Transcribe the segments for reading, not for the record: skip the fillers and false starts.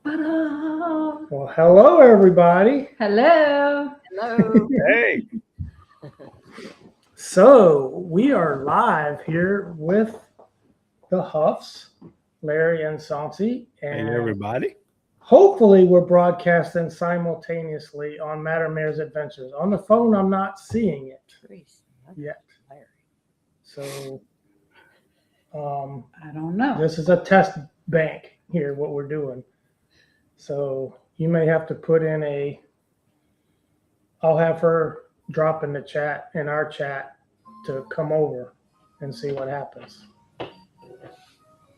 Well, hello, everybody. Hello. Hello. Hey. So we are live here with the Huffs, Larry and Saucy, Hey, and everybody. hopefully we're broadcasting simultaneously on Madam Mayor's Adventures. On the phone, I'm not seeing it yet. So I don't know. this is a test bank here, what we're doing. So you may have to put in I'll have her drop in the chat, in our chat, to come over and see what happens.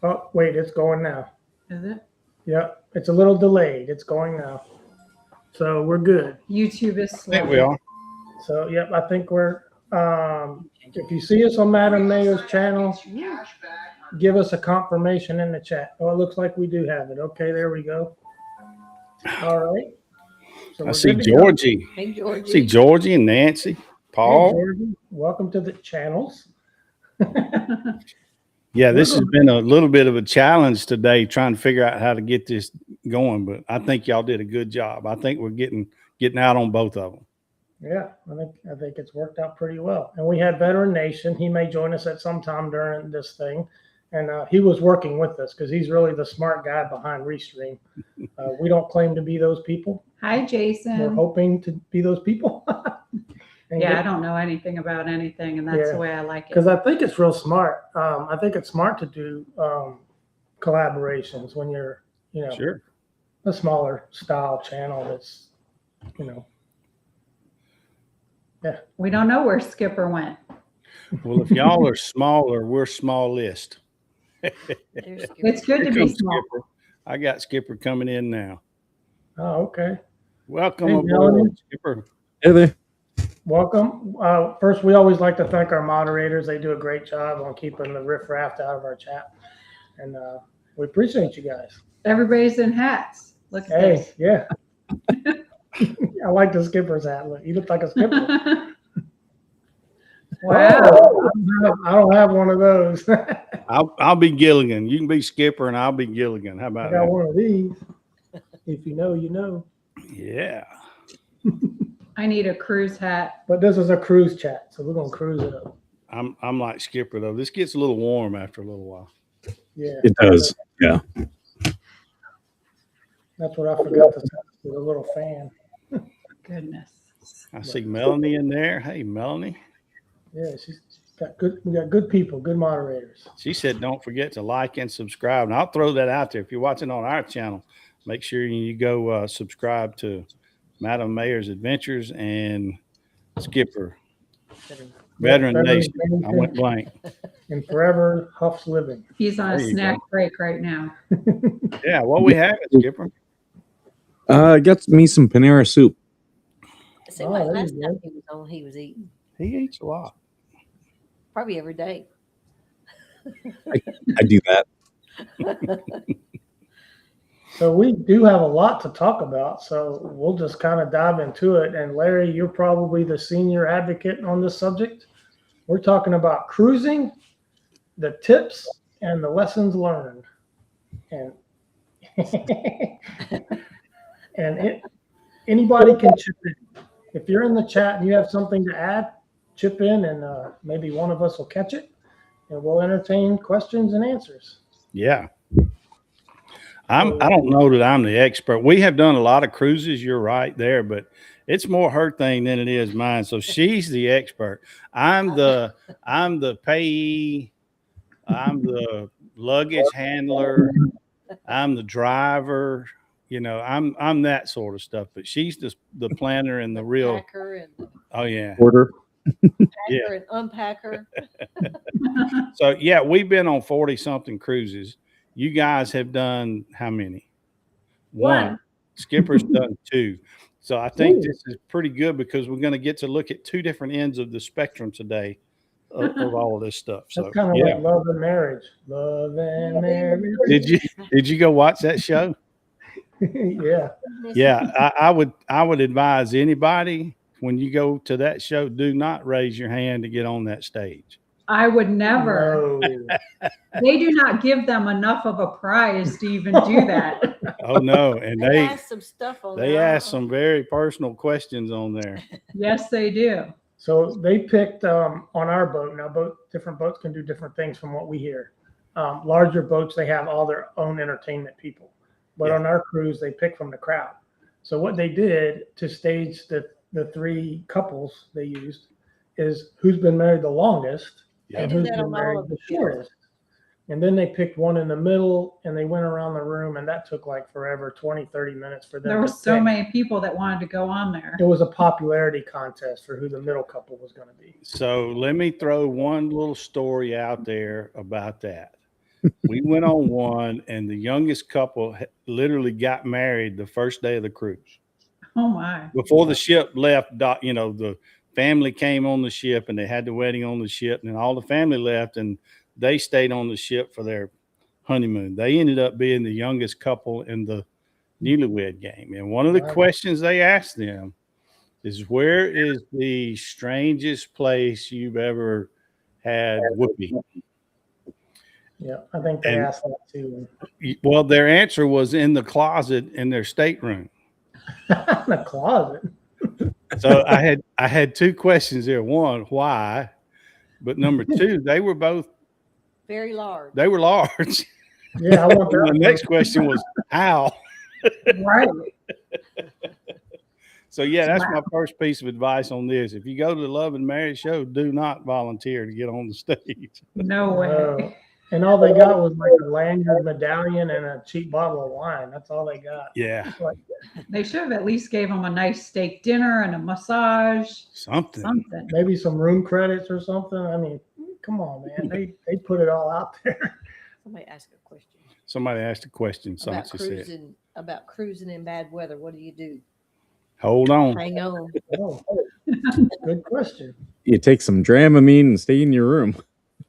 Oh, wait, it's going now. Is it? Yep, it's a little delayed. It's going now. So we're good. YouTube is I slow. think we are. So, yep, I think we're, if you see us on Madam Mayor's channel, give us a confirmation in the chat. Oh, it looks like we do have it. Okay, there we go. All right. So I see Georgie. Hey, Georgie. See Georgie and Nancy. Hey, Paul. Georgie, welcome to the channels. Yeah, this has been a little bit of a challenge today trying to figure out how to get this going, but I think y'all did a good job. I think we're getting out on both of them. Yeah, I think it's worked out pretty well. And we had Veteran Nation. He may join us at some time during this thing. And he was working with us because he's really the smart guy behind Restream. We don't claim to be those people. Hi, Jason. We're hoping to be those people. I don't know anything about anything, and that's the way I like it. Because I think it's real smart. I think it's smart to do collaborations when you're, Sure. a smaller style channel that's, We don't know where Skipper went. Well, if y'all are smaller, we're smallest. It's good to be small. Skipper. I got Skipper coming in now. Oh, okay. Welcome Hey, aboard, Melanie. Skipper. Hey there. Welcome. First, we always like to thank our moderators. They do a great job on keeping the riffraff out of our chat. And we appreciate you guys. Everybody's in hats. Look at Hey, this. yeah. I like the skipper's hat. Look, you look like a skipper. Wow. Oh, I don't have one of those. I'll be Gilligan. You can be Skipper and I'll be Gilligan. How I about got that? one of these. If you know, you know. Yeah. I need a cruise hat. But this is a cruise chat, so we're gonna cruise it up. I'm like Skipper though. This gets a little warm after a little while. Yeah. It does. Yeah. That's what I forgot to say. With a little fan. Goodness. I see Melanie in there. Hey, Melanie. Yeah, she's got good. We got good people, good moderators. She said, don't forget to like and subscribe. And I'll throw that out there. If you're watching on our channel, make sure you go subscribe to Madam Mayor's Adventures and Skipper. Veteran Nation. I went blank. And Forever Huff's Living. He's on a There you snack break right now. Yeah, what we have, Skipper. I got me some Panera soup. It seemed like there last you time go. he was on, he was eating. He eats a lot. Probably every day. I do that. So we do have a lot to talk about. So we'll just kind of dive into it. And Larry, you're probably the senior advocate on this subject. We're talking about cruising, the tips, and the lessons learned. And anybody can chip in. If you're in the chat and you have something to add, chip in, and maybe one of us will catch it, and we'll entertain questions and answers. Yeah. I don't know that I'm the expert. We have done a lot of cruises. You're right there, but it's more her thing than it is mine. So she's the expert. I'm the payee. I'm the luggage handler. I'm the driver. I'm that sort of stuff. But she's the planner and the real. Packer and Oh yeah. Order. packer and unpacker. So yeah, we've been on 40-something cruises. You guys have done how many? One. Skipper's done 2. So I think this is pretty good because we're going to get to look at 2 different ends of the spectrum today of all of this stuff. So That's kind of like love and marriage. Love and marriage. Did you go watch that show? Yeah. Yeah, I would advise anybody when you go to that show, do not raise your hand to get on that stage. I would never. No. They do not give them enough of a prize to even do that. Oh no, and They they asked some stuff on they there. asked some very personal questions on there. Yes, they do. So they picked on our boat. Now, different boats can do different things from what we hear. Larger boats, they have all their own entertainment people. But Yeah. on our cruise, they pick from the crowd. So what they did to stage the three couples they used is who's been married the longest Yeah. and They do who's that been on all married of the the ships. shortest. And then they picked one in the middle and they went around the room and that took like forever, 20, 30 minutes for them. There were to so pick. many people that wanted to go on there. It was a popularity contest for who the middle couple was going to be. So let me throw one little story out there about that. We went on one, and the youngest couple literally got married the first day of the cruise. Oh my. Before the ship left, the family came on the ship, and they had the wedding on the ship, and then all the family left, and they stayed on the ship for their honeymoon. They ended up being the youngest couple in the newlywed game. And one of the Wow. questions they asked them is, where is the strangest place you've ever had whoopee? Yeah, I think they And- asked that too. Well, their answer was in the closet in their stateroom. In the closet. So I had two questions there. One, why? But number two, they were Very large. they were large. Yeah, I want And the that. next question was how? Right. So yeah, that's my first piece of advice on this. If you go to the Love and Marriage show, do not volunteer to get on the stage. No way. And all they got was like a lanyard medallion and a cheap bottle of wine. That's all they got. Yeah, Like, They should have at least gave them a nice steak dinner and a massage. something. Something. maybe some room credits or something. I mean, come on, man. They put it all out there. Somebody asked a question Somebody asked a question. about Somebody said, cruising in bad weather. What do you do? "Hold on." Hang on. Oh, good question. You take some Dramamine and stay in your room.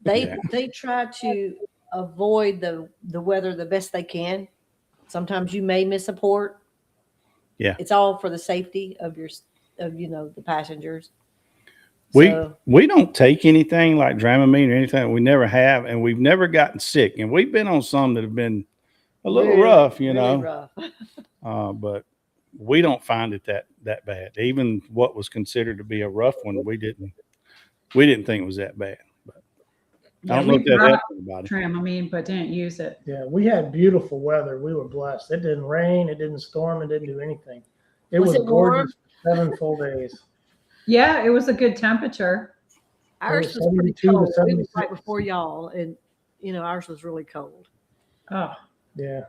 Yeah. They try to avoid the weather the best they can. Sometimes you may miss a port. Yeah. It's all for the safety of the passengers. We So, we don't take anything like Dramamine or anything. We never have, and we've never gotten sick. And we've been on some that have been a little really, rough, you really know. rough. But we don't find it that bad. Even what was considered to be a rough one, we didn't think it was that bad. But I don't know if that helps anybody. Dramamine, but didn't use it. Yeah, we had beautiful weather. We were blessed. It didn't rain. It didn't storm. It didn't do anything. It Was was it warm? gorgeous for 7 full days. Yeah, it was a good temperature. Ours was 72 pretty to cold. We was 76. right before y'all, and ours was really cold. Oh, Yeah.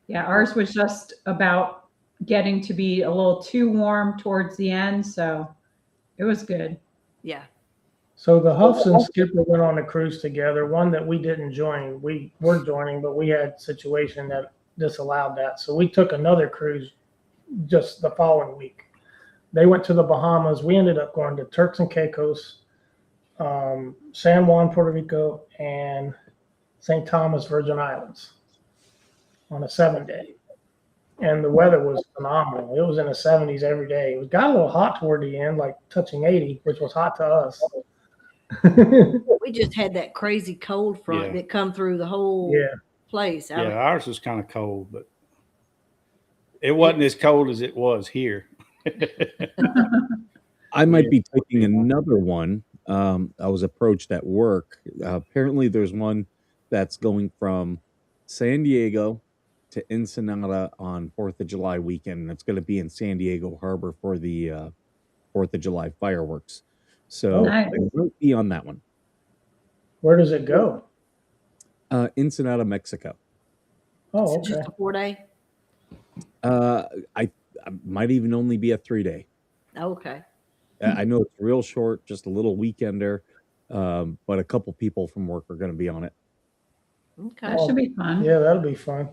yeah. Ours was just about getting to be a little too warm towards the end. So it was good. Yeah. So the Huffs and Skipper went on a cruise together, one that we didn't join. We were joining, but we had a situation that disallowed that. So we took another cruise just the following week. They went to the Bahamas. We ended up going to Turks and Caicos, San Juan, Puerto Rico, and St. Thomas, Virgin Islands on a 7-day. And the weather was phenomenal. It was in the 70s every day. It got a little hot toward the end, like touching 80, which was hot to us. We just had that crazy cold front Yeah. that come through the whole Yeah. place. Yeah, ours was kind of cold, but it wasn't as cold as it was here. I might be taking another one. I was approached at work. Apparently, there's one that's going from San Diego to Ensenada on 4th of July weekend. And it's going to be in San Diego Harbor for the 4th of July fireworks. So Nice. I might be on that one. Where does it go? Ensenada, Mexico. Oh, It's just okay. a 4-day. I might even only be a 3-day. Okay. I know it's real short, just a little weekender, but a couple people from work are going to be on it. Okay. That should be fun. Yeah, that'll be fun.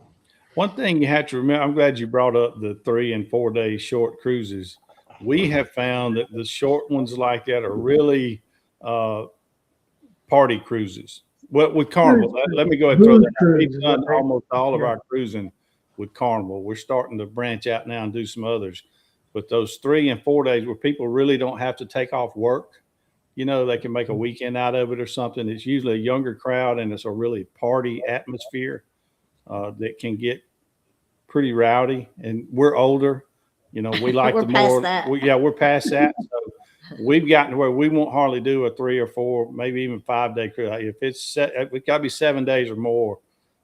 One thing you have to remember, I'm glad you brought up the 3 and 4 day short cruises. We have found that the short ones like that are really party cruises. Well, with Carnival, let me go ahead and throw that out. We've done almost all of our cruising with Carnival. We're starting to branch out now and do some others. But those 3 and 4 days where people really don't have to take off work they can make a weekend out of it or something. It's usually a younger crowd, and it's a really party atmosphere that can get pretty rowdy. And we're older, we like We're the past more. that. We're past that. So we've gotten to where we won't hardly do a 3 or 4, maybe even 5-day cruise. If it got to be 7 days or more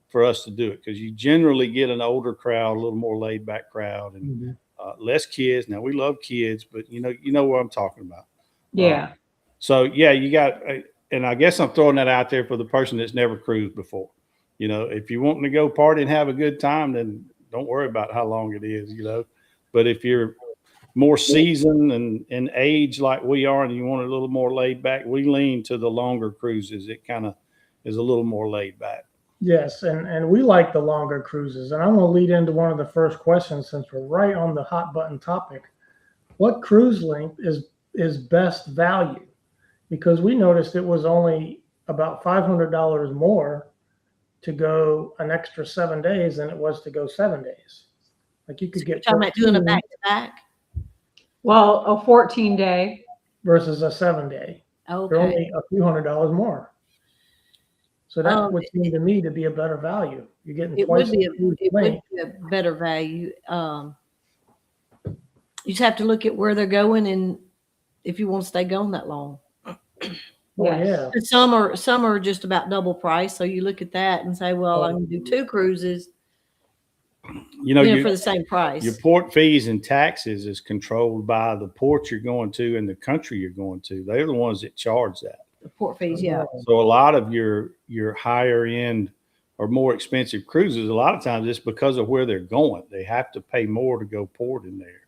for us to do it, because you generally get an older crowd, a little more laid back crowd, and less kids. Now we love kids, but you know what I'm talking about. Yeah. So yeah, you got, and I guess I'm throwing that out there for the person that's never cruised before. If you want to go party and have a good time, then don't worry about how long it is. But if you're more seasoned and age like we are, and you want a little more laid back, we lean to the longer cruises. It kind of is a little more laid back. Yes, and we like the longer cruises. And I'm going to lead into one of the first questions since we're right on the hot button topic. What cruise length is best value? Because we noticed it was only about $500 more to go an extra 7 days than it was to go 7 days. Like you could get Talking about doing a back to back. Well, a 14-day. versus a 7 day. They're Okay. only a few $100s more. So that would seem to me to be a better value. You're getting It twice would be the cruise length. a better value. You just have to look at where they're going and if you want to stay gone that long. Oh, yeah. And some are just about double price. So you look at that and say, well, I can do 2 cruises, for the same price. Your port fees and taxes is controlled by the port you're going to and the country you're going to. They're the ones that charge that. The port fees, yeah. So a lot of your higher end or more expensive cruises, a lot of times it's because of where they're going. They have to pay more to go port in there.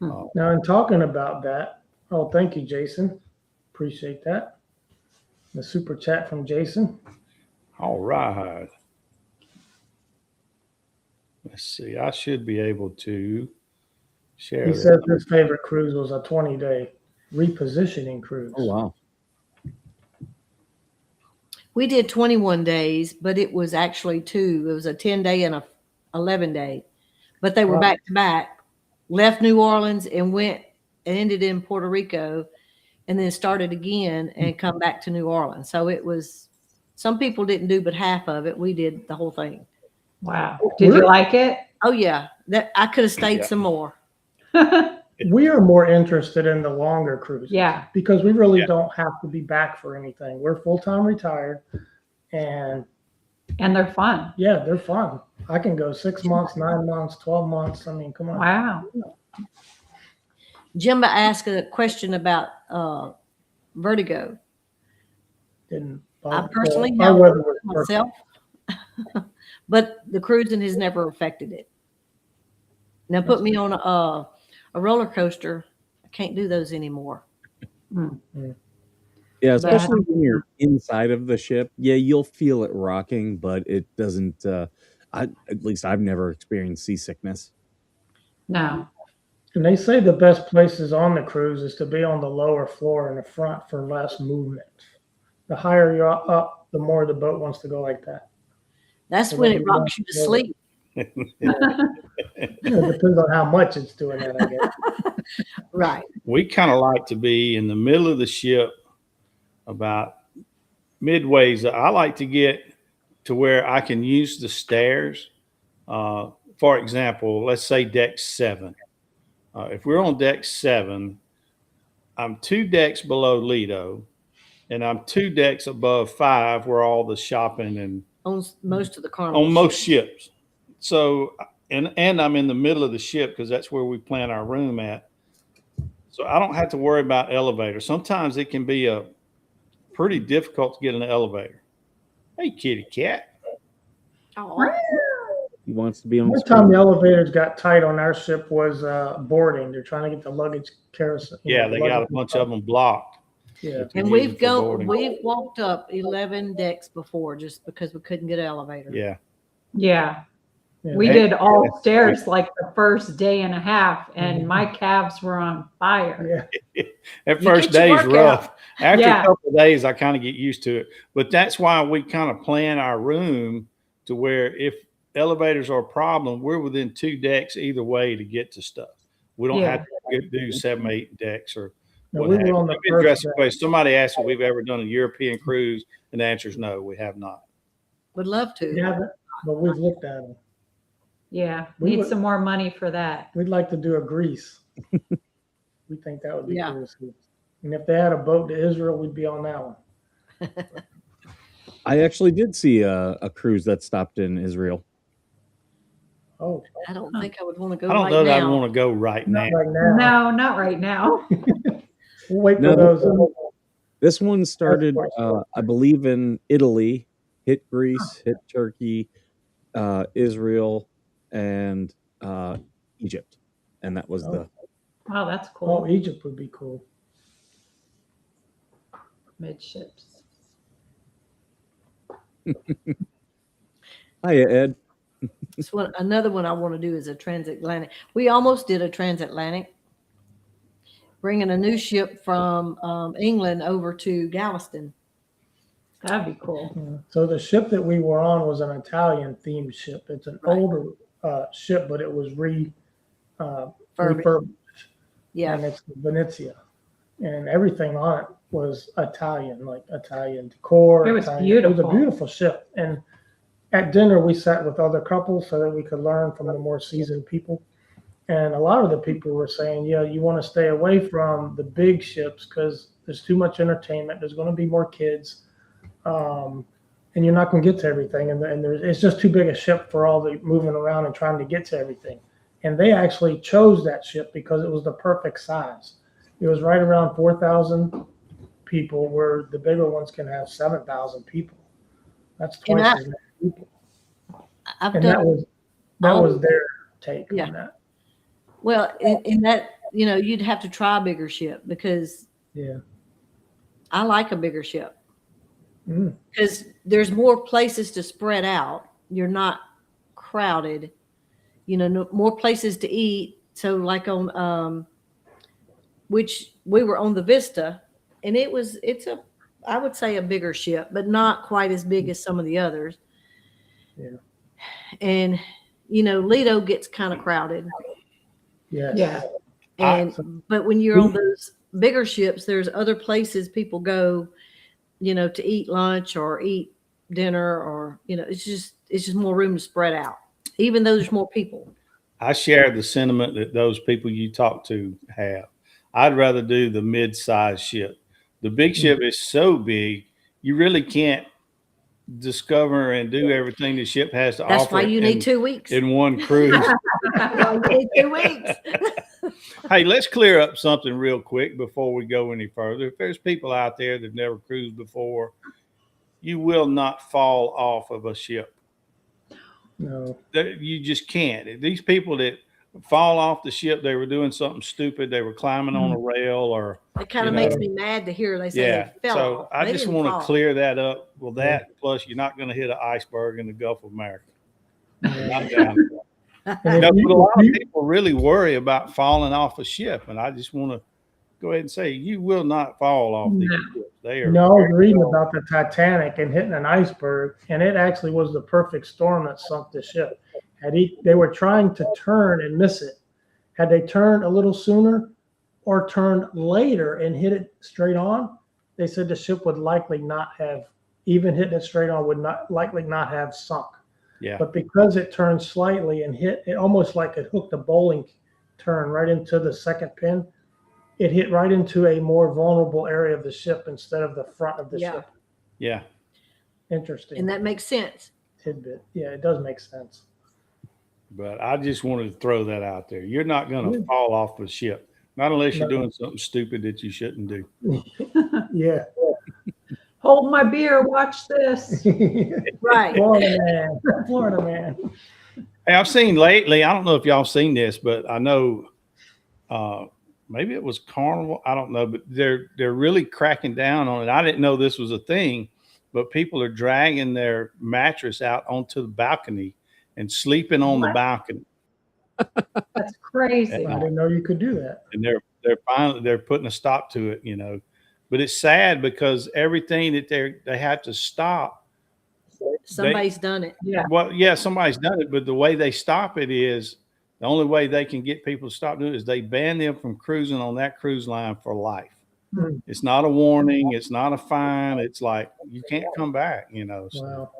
Now, in talking about that, thank you, Jason. Appreciate that. The super chat from Jason. All right. Let's see. I should be able to share. He said his favorite cruise was a 20-day repositioning cruise. Oh, wow. We did 21 days, but it was actually 2. It was a 10-day and a 11-day, but they were back to back. Left New Orleans and went and ended in Puerto Rico, and then started again and come back to New Orleans. So it was, some people didn't do but half of it. We did the whole thing. Wow. Did you like it? Oh yeah, that I could have stayed some more. We are more interested in the longer cruises. Yeah. Because we really don't have to be back for anything. We're full-time retired, and they're fun. yeah, they're fun. I can go 6 months, 9 months, 12 months. I mean, come on. Wow. Jimba asked a question about vertigo. Didn't I personally our have weather was perfect. myself, but the cruising has never affected it. Now put me on a roller coaster. I can't do those anymore. Yeah, especially when you're inside of the ship. Yeah, you'll feel it rocking, but it doesn't. At least I've never experienced seasickness. No. And they say the best places on the cruise is to be on the lower floor in the front for less movement. The higher you're up, the more the boat wants to go like that. That's when it rocks you to sleep. It depends on how much it's doing that, I guess. Right. We kind of like to be in the middle of the ship, about midways. I like to get to where I can use the stairs. For example, let's say deck 7. If we're on deck 7, I'm 2 decks below Lido, and I'm 2 decks above 5, where all the shopping and On most of the Carnival. on most ships. So, and I'm in the middle of the ship because that's where we plan our room at. So I don't have to worry about elevators. Sometimes it can be pretty difficult to get an elevator. Hey, kitty cat. Oh, He wants to be on One screen. time the elevators got tight on our ship was boarding. They're trying to get the luggage carousel. Yeah, they got a bunch of them blocked. Yeah. and we've walked up 11 decks before just because we couldn't get an elevator. Yeah. Yeah. Yeah. We did all stairs like the first day and a half, and my calves were on fire. Yeah. That You first get day your is workout. rough. After Yeah. a couple of days, I kind of get used to it. But that's why we kind of plan our room to where if elevators are a problem, we're within 2 decks either way to get to stuff. We don't have to do 7, 8 decks or No, what we have were you. on the Let me first address the batch. question. Somebody asked if we've ever done a European cruise, and the answer is no, we have not. Would love We to. haven't, but we've looked at them. Yeah, We need would- some more money for that. We'd like to do a Greece. We think that would be Yeah. cool to see. And if they had a boat to Israel, we'd be on that one. I actually did see a cruise that stopped in Israel. Oh, I don't think I would want to go I don't right know that I'd now. want to go right now. not right now. No, not right now. We'll wait No, for those. This one started, I believe, in Italy, hit Greece, hit Turkey, Israel, and Egypt, and that was the. Wow, that's Oh, cool. Egypt would be cool. Midships. Hiya, Ed. Another one I want to do is a transatlantic. We almost did a transatlantic, bringing a new ship from England over to Galveston. That'd be cool. Yeah. So the ship that we were on was an Italian themed ship. It's an Right. older ship, but it was Furby. refurbished. Yeah, And it's the Venezia. And everything on it was Italian, like Italian decor. It was Italian. It was beautiful. a beautiful ship. And at dinner, we sat with other couples so that we could learn from the more seasoned people. And a lot of the people were saying, yeah, you want to stay away from the big ships because there's too much entertainment. There's going to be more kids. And you're not going to get to everything. And it's just too big a ship for all the moving around and trying to get to everything. And they actually chose that ship because it was the perfect size. It was right around 4,000 people, where the bigger ones can have 7,000 people. That's twice as many people. I've And done. that was their take Yeah. on that. Well, in that, you'd have to try a bigger ship because Yeah. I like a bigger ship Mm. because there's more places to spread out. You're not crowded, more places to eat. So like on, which we were on the Vista, and I would say a bigger ship, but not quite as big as some of the others. Yeah. And, Lido gets kind of crowded. Yes. Yeah. But when you're on those bigger ships, there's other places people go, to eat lunch or eat dinner, or, it's just more room to spread out, even though there's more people. I share the sentiment that those people you talk to have. I'd rather do the mid-sized ship. The big ship is so big, you really can't discover and do everything the ship has to offer. That's why you need 2 weeks. in one cruise. You need 2 weeks. Hey, let's clear up something real quick before we go any further. If there's people out there that never cruised before, you will not fall off of a ship. No. You just can't. These people that fall off the ship, they were doing something stupid. They were climbing on a rail, or It kind of makes me mad to hear they say yeah. they fell So off. I They just didn't want fall. to clear that up. Well, that plus you're not going to hit an iceberg in the Gulf of America. Not down. And No, if but a lot of you- people really worry about falling off a ship, and I just want to go ahead and say you will not fall off these ships. They are. No, I was very reading well- about the Titanic and hitting an iceberg, and it actually was the perfect storm that sunk the ship. They were trying to turn and miss it. Had they turned a little sooner or turned later and hit it straight on, they said the ship would likely not have, even hitting it straight on, would not likely not have sunk. Yeah. But because it turned slightly and hit, it almost like it hooked a bowling turn right into the second pin. It hit right into a more vulnerable area of the ship instead of the front of the Yeah. ship. Yeah. Interesting And that makes sense. tidbit. Yeah, it does make sense. But I just wanted to throw that out there. You're not going to fall off a ship, not unless you're No. doing something stupid that you shouldn't do. Yeah. Hold my beer. Watch this. Right. Florida man. Florida man. Hey, I've seen lately, I don't know if y'all seen this, but I know maybe it was Carnival. I don't know, but they're really cracking down on it. I didn't know this was a thing, but people are dragging their mattress out onto the balcony and sleeping on the What? balcony. That's crazy. I didn't know you could do that. And they're putting a stop to it, But it's sad because everything that they have to stop. Somebody's done it. Yeah. Well, yeah, somebody's done it, but the way they stop it is the only way they can get people to stop doing it is they ban them from cruising on that cruise line for life. It's not a warning. It's not a fine. It's like, you can't come back, So. Wow.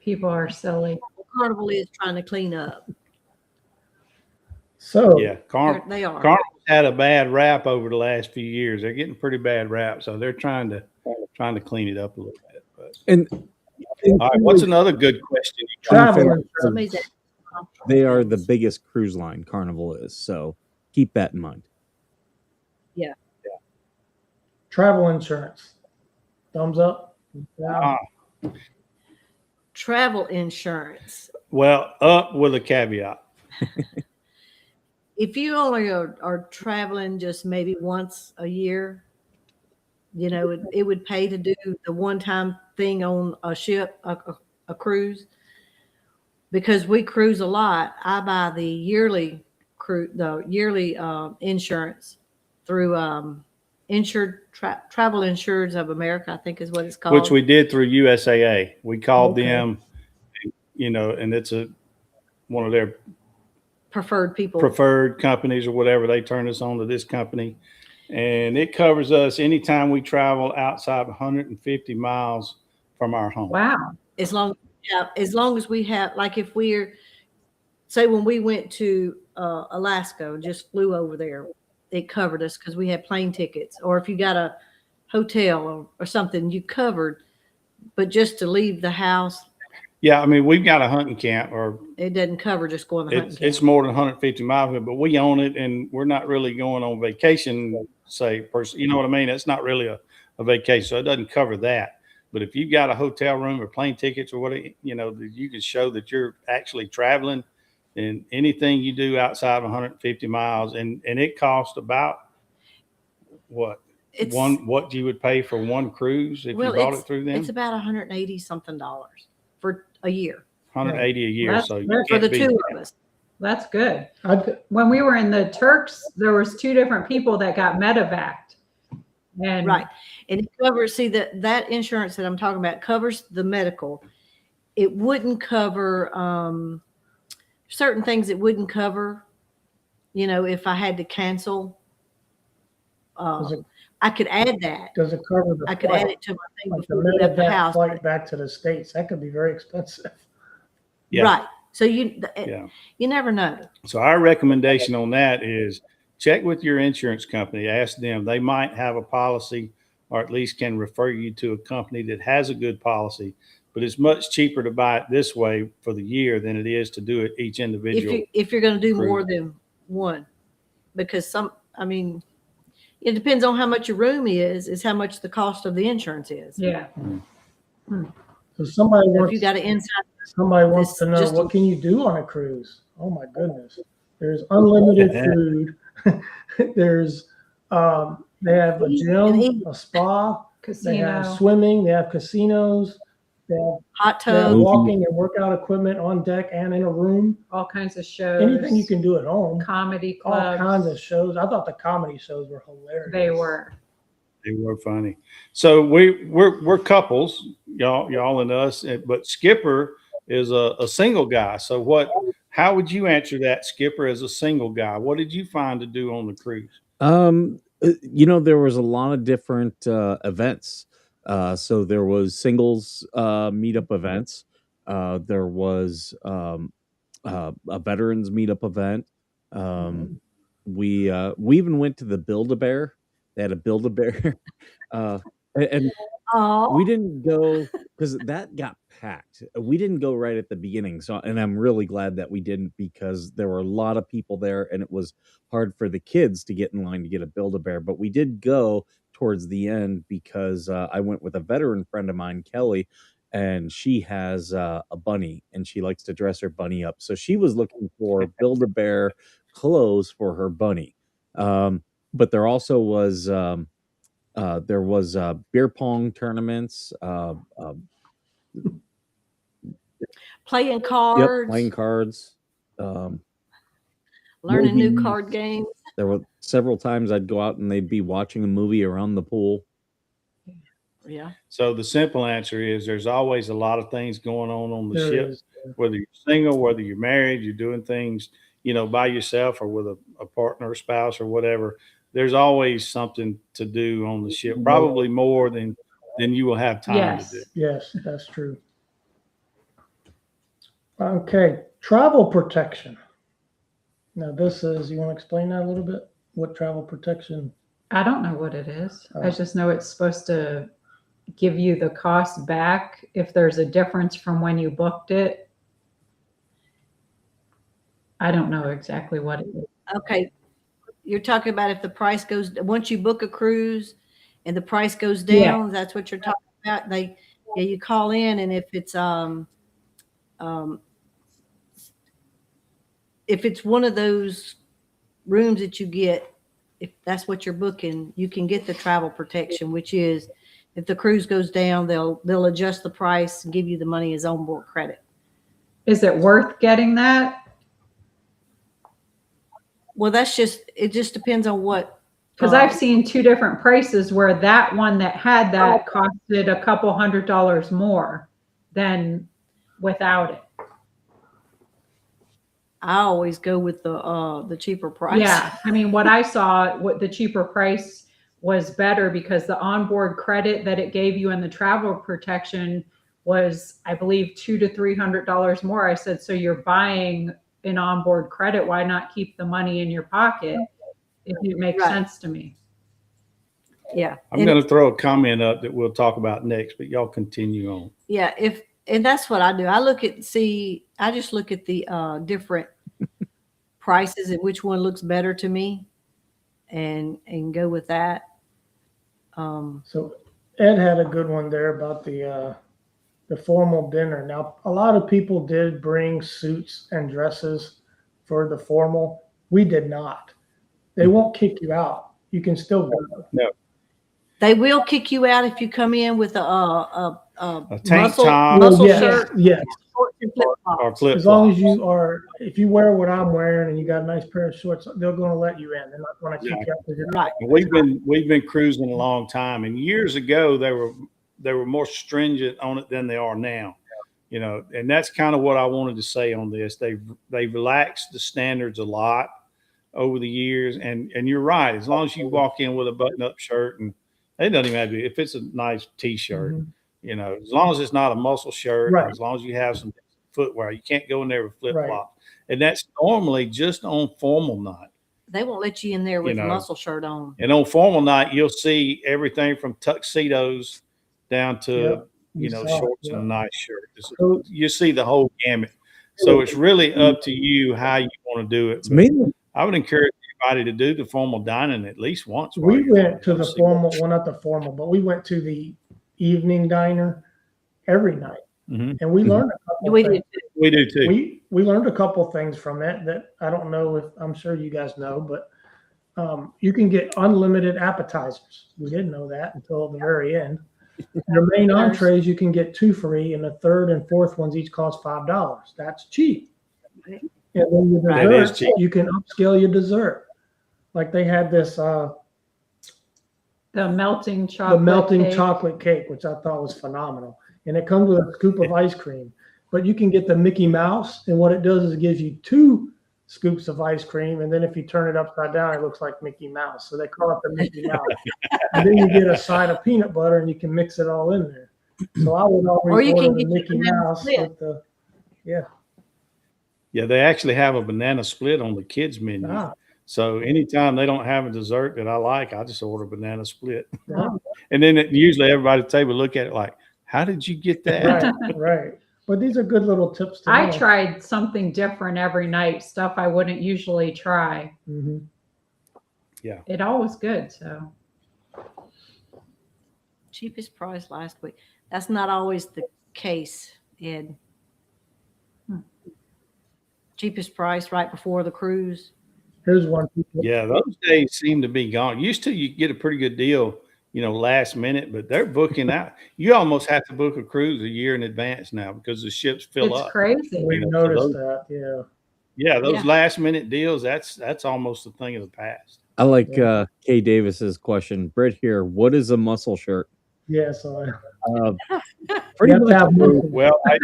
People are silly. Carnival is trying to clean up. So Yeah, They are. Carnival's had a bad rap over the last few years. They're getting pretty bad rap, so they're trying to clean it up a little bit. But. And All right, what's another good question? travel Fun insurance. Somebody's at- they are the biggest cruise line, Carnival is. So keep that in mind. Travel insurance. Thumbs up. Yeah. Travel insurance. Well, up with a caveat. If you only are traveling just maybe once a year, it would pay to do the one-time thing on a ship, a cruise. Because we cruise a lot, I buy the yearly insurance through Travel Insurance of America, I think is what it's called. Which we did through USAA. We called Okay. them, and it's one of their preferred people. preferred companies or whatever. They turned us on to this company, and it covers us anytime we travel outside 150 miles from our home. Wow. As long as we have, like if we're, say when we went to Alaska, just flew over there, it covered us because we had plane tickets. Or if you got a hotel or something, you covered, but just to leave the house, Yeah, I mean, we've got a hunting camp, or it doesn't cover just going to hunting it's camp. more than 150 miles, but we own it, and we're not really going on vacation, say, you know what I mean? It's not really a vacation, so it doesn't cover that. But if you've got a hotel room or plane tickets or whatever, you can show that you're actually traveling, and anything you do outside of 150 miles, and it costs about what you would pay for one cruise if you bought it through them? It's about $180 something for a year. 180 a year. That's So you good For can't the beat two that. of us. That's good. I'd- When we were in the Turks, there was 2 different people that got medevaced. And Right. And it covers, see that insurance that I'm talking about covers the medical. It wouldn't cover certain things it wouldn't cover, if I had to cancel. Does it- I could add that. Does it cover the I could flight? add it to my thing Like the before we left the medevac house. flight back to the States? That could be very expensive. Yeah. Right. So Yeah. you never know. So our recommendation on that is check with your insurance company. Ask them. They might have a policy, or at least can refer you to a company that has a good policy. But it's much cheaper to buy it this way for the year than it is to do it each individual. If you're going to do cruise. more than one, because it depends on how much your room is how much the cost of the insurance is. yeah. So somebody So if wants, you got an inside, somebody wants this to know, just- what can you do on a cruise? Oh my goodness. There's unlimited food. There's, they have a Eat and gym, eat. a spa, they have Casino. swimming, they have casinos, they have hot They have tub, walking and workout equipment on deck and in a room. All kinds of shows. Anything you can do at home. Comedy All clubs. kinds of shows. I thought the comedy shows were hilarious. They were. They were funny. So we're couples, y'all and us, but Skipper is a single guy. So how would you answer that, Skipper, as a single guy? What did you find to do on the cruise? There was a lot of different events. So there was singles meetup events. There was a veterans meetup event. We even went to the Build-A-Bear. They had a Build-A-Bear, and oh, we didn't go because that got packed. We didn't go right at the beginning. So, and I'm really glad that we didn't, because there were a lot of people there and it was hard for the kids to get in line to get a Build-A-Bear. But we did go towards the end because I went with a veteran friend of mine, Kelly, and she has a bunny and she likes to dress her bunny up. So she was looking for Build-A-Bear clothes for her bunny. But there also was beer pong tournaments, playing cards, playing cards, learning new movies. card games. There were several times I'd go out and they'd be watching a movie around the pool. Yeah. So the simple answer is there's always a lot of things going on the There ship. is. Whether you're single, whether you're married, you're doing things, by yourself or with a partner or spouse or whatever. there's always something to do on the ship, probably more than you will have time to do. Yes, that's true. Okay, travel protection. Now this is, you want to explain that a little bit? What travel protection? I don't know what it is. I Oh. just know it's supposed to give you the cost back if there's a difference from when you booked it. I don't know exactly what it is. Okay. You're talking about if the price goes, once you book a cruise and the price goes down, that's what you're talking about. You call in, and if it's one of those rooms that you get, if that's what you're booking, you can get the travel protection, which is if the cruise goes down, they'll adjust the price and give you the money as onboard credit. Is it worth getting that? Well, it just depends on what. Because I've seen two different prices where that one that had that costed a couple $100 more than without it. I always go with the cheaper price. Yeah, I mean, what I saw, what the cheaper price was better because the onboard credit that it gave you in the travel protection was, I believe, $200 to $300 more. I said, so you're buying an onboard credit, why not keep the money in your pocket? It makes sense to me. Yeah. I'm going to throw a comment up that we'll talk about next, but y'all continue on. Yeah. And that's what I do. I just look at the different prices and which one looks better to me and go with that. So Ed had a good one there about the formal dinner. Now, a lot of people did bring suits and dresses for the formal. We did not. They won't kick you out. You can still go. No. They will kick you out if you come in with a tank muscle top. shirt. Yes. Shorts and flip-flops. Or flip As long as if you wear what I'm wearing and you got a nice pair of shorts, they're going to let you in. They're not going to kick you out. Because you're Right. We've been cruising a long time, and years ago they were more stringent on it than they are now. You know, and that's kind of what I wanted to say on this. They've relaxed the standards a lot over the years, and you're right. As long as you walk in with a button-up shirt, and it doesn't even have to be, if it's a nice T-shirt, you know, as long as it's not a muscle shirt, Right. as long as you have some footwear, you can't go in there with flip-flops. Right. And that's normally just on formal night. They won't let you in there with a muscle shirt on. And on formal night, you'll see everything from tuxedos down to, shorts and a nice shirt. So, you see the whole gamut. So it's really up to you how you want to do it. It's mainly I would encourage anybody to do the formal dining at least once. we went to the formal, well, not the formal, but we went to the evening diner every night. Mhm. And we learned a couple We things. did. We do too. We learned a couple things from it that I don't know if, I'm sure you guys know, but you can get unlimited appetizers. We didn't know that until the very end. Your main entrees, you can get 2 free, and the third and fourth ones each cost $5. That's cheap. And then your That is desserts, cheap. you can upscale your dessert. Like they had this The melting chocolate. the melting cake. chocolate cake, which I thought was phenomenal. And it comes with a scoop of ice cream. But you can get the Mickey Mouse, and what it does is it gives you 2 scoops of ice cream, and then if you turn it upside down, it looks like Mickey Mouse. So they call it the Mickey Mouse. And then you get a side of peanut butter, and you can mix it all in there. So I would always Or you order can the get your Mickey banana Mouse split. with the Yeah, they actually have a banana split on the kids menu. So anytime they don't have a dessert that I like, I just order banana split. And then usually everybody at the table look at it like, how did you get that? right. But these are good little tips to I know. tried something different every night, stuff I wouldn't usually try. Mhm. Yeah. It all was good. So Cheapest price last week. That's not always the case, Ed. Cheapest price right before the cruise. Here's one. Yeah, those days seem to be gone. Used to you get a pretty good deal, last minute, but they're booking out. You almost have to book a cruise a year in advance now because the ships fill it's up. crazy. We've so noticed those- that, yeah. Yeah, those Yeah. last minute deals, that's almost a thing of the past. I like Kay Davis's question. Britt here, what is a muscle shirt? Yeah, so Pretty you have to much have muscle. Well, I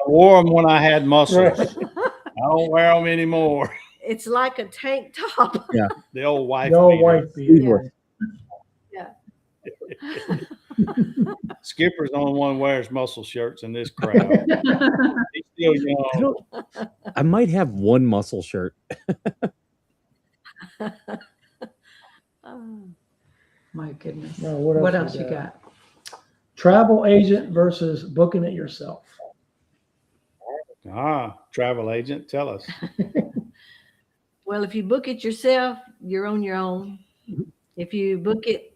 wore them when I had muscles. Right. I don't wear them anymore. It's like a tank top. The old wife. The old beater. wife beater. Yeah. Skipper's the only one who wears muscle shirts in this crowd. He's still young. I might have one muscle shirt. Oh. My goodness. No, What else you got? Travel agent versus booking it yourself. Travel agent, tell us. Well, if you book it yourself, you're on your own. If you book it,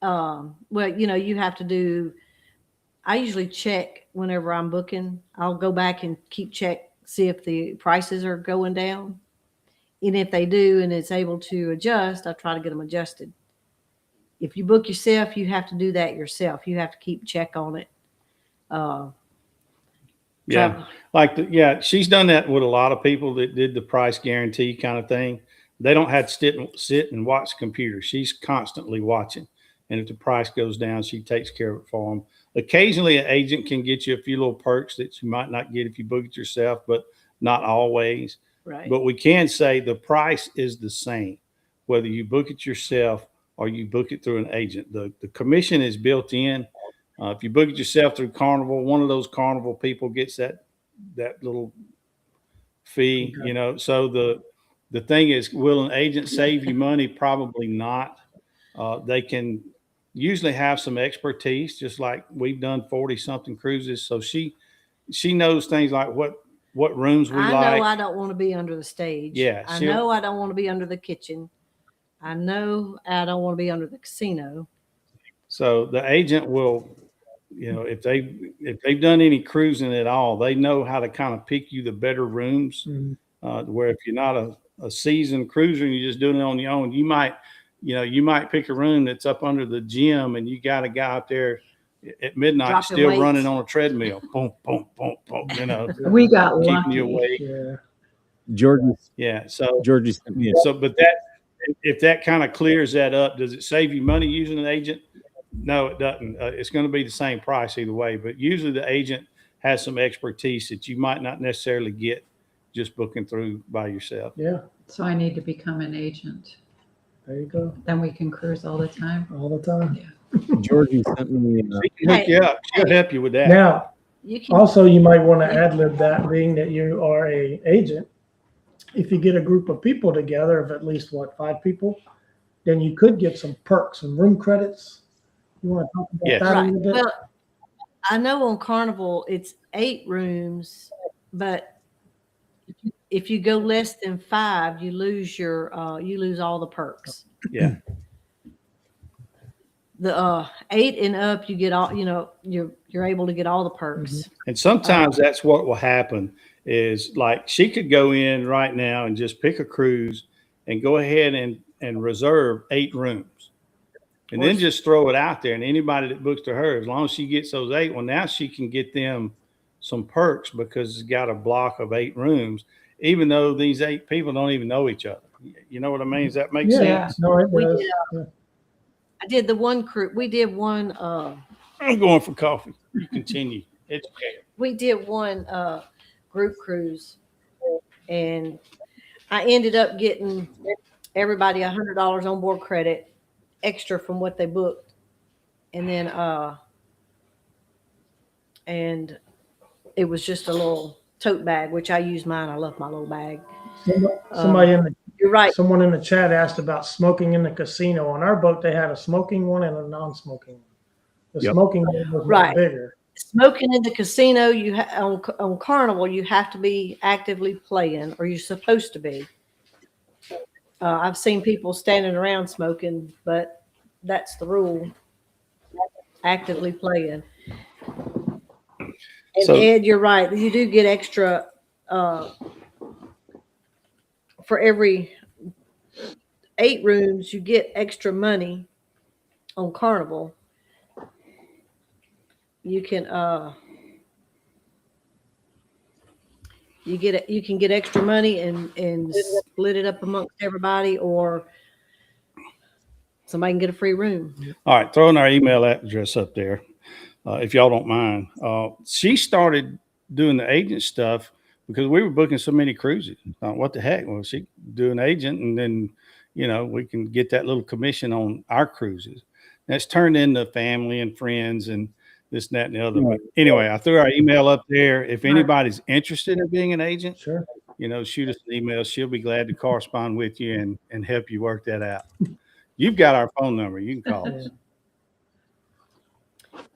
well, you have to do. I usually check whenever I'm booking. I'll go back and see if the prices are going down. And if they do and it's able to adjust, I try to get them adjusted. If you book yourself, you have to do that yourself. You have to keep check on it. She's done that with a lot of people that did the price guarantee kind of thing. They don't have to sit and watch the computer. She's constantly watching. And if the price goes down, she takes care of it for them. Occasionally, an agent can get you a few little perks that you might not get if you book it yourself, but not always. Right. But we can say the price is the same, whether you book it yourself or you book it through an agent. The commission is built in. If you book it yourself through Carnival, one of those Carnival people gets that little fee, Okay. So the thing is, will an agent save you money? Probably not. They can usually have some expertise, just like we've done 40-something cruises. So she knows things like what rooms we like. I know I don't want to be under the stage. Yeah, I know I don't want to be under the kitchen. I know I don't want to be under the casino. So the agent will, if they've done any cruising at all, they know how to kind of pick you the better rooms. Mm-hmm. Where if you're not a seasoned cruiser and you're just doing it on your own, you might pick a room that's up under the gym and you got a guy out there at midnight Dropping still weights. running on a treadmill. Boom, boom, boom, boom. We got Keeping you lucky. awake. Yeah. Georgie sent me But if that kind of clears that up, does it save you money using an agent? No, it doesn't. It's going to be the same price either way, but usually the agent has some expertise that you might not necessarily get just booking through by yourself. Yeah. So I need to become an agent. There you go. Then we can cruise all the time. All the time. Georgie sent me. She can hook you up. She'll help you with that. Now, you can also, you might want to ad-lib that, being that you are a agent. If you get a group of people together of at least 5 people, then you could get some perks, some room credits. You want to talk about Yes. that a right. little bit? Well, I know on Carnival it's 8 rooms, but if you go less than 5, you lose all the perks. Yeah. The 8 and up, you get all, you're able to get all the perks. And sometimes that's what will happen is like she could go in right now and just pick a cruise and go ahead and reserve 8 rooms and then just throw it out there. And anybody that books to her, as long as she gets those 8, well, now she can get them some perks because it's got a block of 8 rooms, even though these 8 people don't even know each other. You know what I mean? Does that make sense? No, it We does. did, I did the one crew. We did one. I'm going for coffee. You continue. It's okay. We did one group cruise, and I ended up getting everybody $100 on board credit extra from what they booked, and then and it was just a little tote bag, which I use mine. I love my little bag. Somebody You're right. Someone in the chat asked about smoking in the casino. On our boat, they had a smoking one and a non-smoking one. The Yep. smoking one was Right. bigger. Smoking in the casino, on Carnival, you have to be actively playing, or you're supposed to be. I've seen people standing around smoking, but that's the rule. Actively playing. And So- Ed, you're right. You do get extra for every 8 rooms. You get extra money on Carnival. You can you can get extra money and split it up amongst everybody, or somebody can get a free room. All right, throwing our email address up there, if y'all don't mind. She started doing the agent stuff because we were booking so many cruises. What the heck? Well, she do an agent, and then we can get that little commission on our cruises. That's turned into family and friends and this, that, and the other. But anyway, I threw our email up there. If anybody's interested in being an agent, Sure. Shoot us an email. She'll be glad to correspond with you and help you work that out. You've got our phone number. You can call us.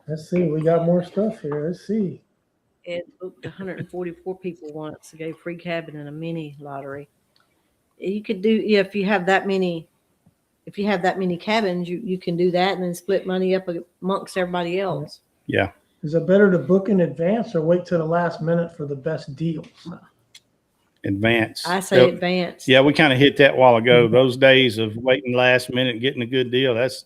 Let's see. We got more stuff here. Let's see. It booked 144 people once, gave free cabin in a mini lottery. You could do, if you have that many cabins, you can do that and then split money up amongst everybody else. Yeah. Is it better to book in advance or wait till the last minute for the best deals? Advance. I say advance. Yeah, we kind of hit that a while ago. Those days of waiting last minute, getting a good deal, that's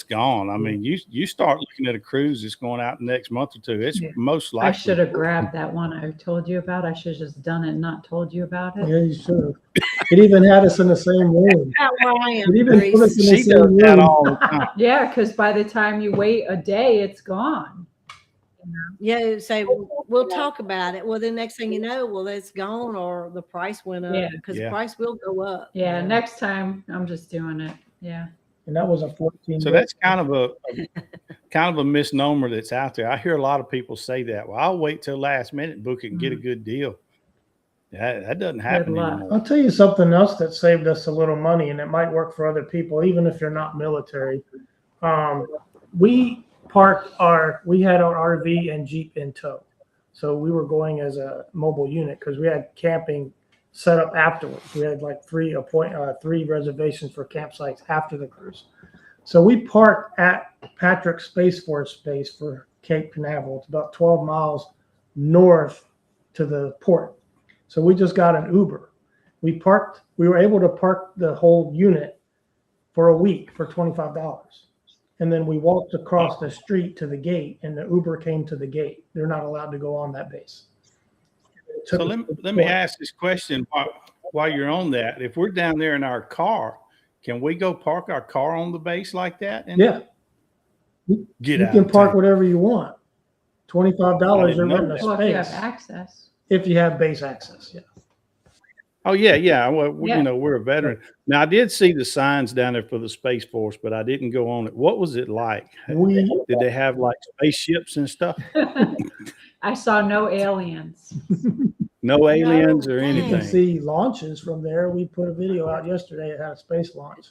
gone. I mean, you start looking at a cruise that's going out the next month or two. It's most likely. I should have grabbed that one I told you about. I should have just done it and not told you about it. Yeah, you should have. It even had us in the same room. It even put us in the She same does that room. all the time. Yeah, because by the time you wait a day, it's gone. Yeah, say we'll talk about it. Well, the next thing you know, well, it's gone or the price went up because the price will go up. Yeah, next time I'm just doing it. Yeah. And that was a 14. So that's kind of a misnomer that's out there. I hear a lot of people say that. Well, I'll wait till last minute, book it, and get a good deal. That doesn't happen anymore. I'll tell you something else that saved us a little money, and it might work for other people, even if you're not military. We had our RV and Jeep in tow. So we were going as a mobile unit because we had camping set up afterwards. We had like three reservations for campsites after the cruise. So we parked at Patrick Space Force Base for Cape Canaveral. It's about 12 miles north to the port. So we just got an Uber. We were able to park the whole unit for a week for $25. And then we walked across the street to the gate, and the Uber came to the gate. They're not allowed to go on that base. So let me ask this question while you're on that. If we're down there in our car, can we go park our car on the base like that? Yeah. You can park whatever you want. $25, you're renting a Well, if you have space. access. If you have base access, yeah. Oh, yeah. Well, we're a veteran. Now, I did see the signs down there for the Space Force, but I didn't go on it. What was it like? Did they have like spaceships and stuff? I saw no aliens. No aliens or You anything? can see launches from there. We put a video out yesterday. It had a space launch.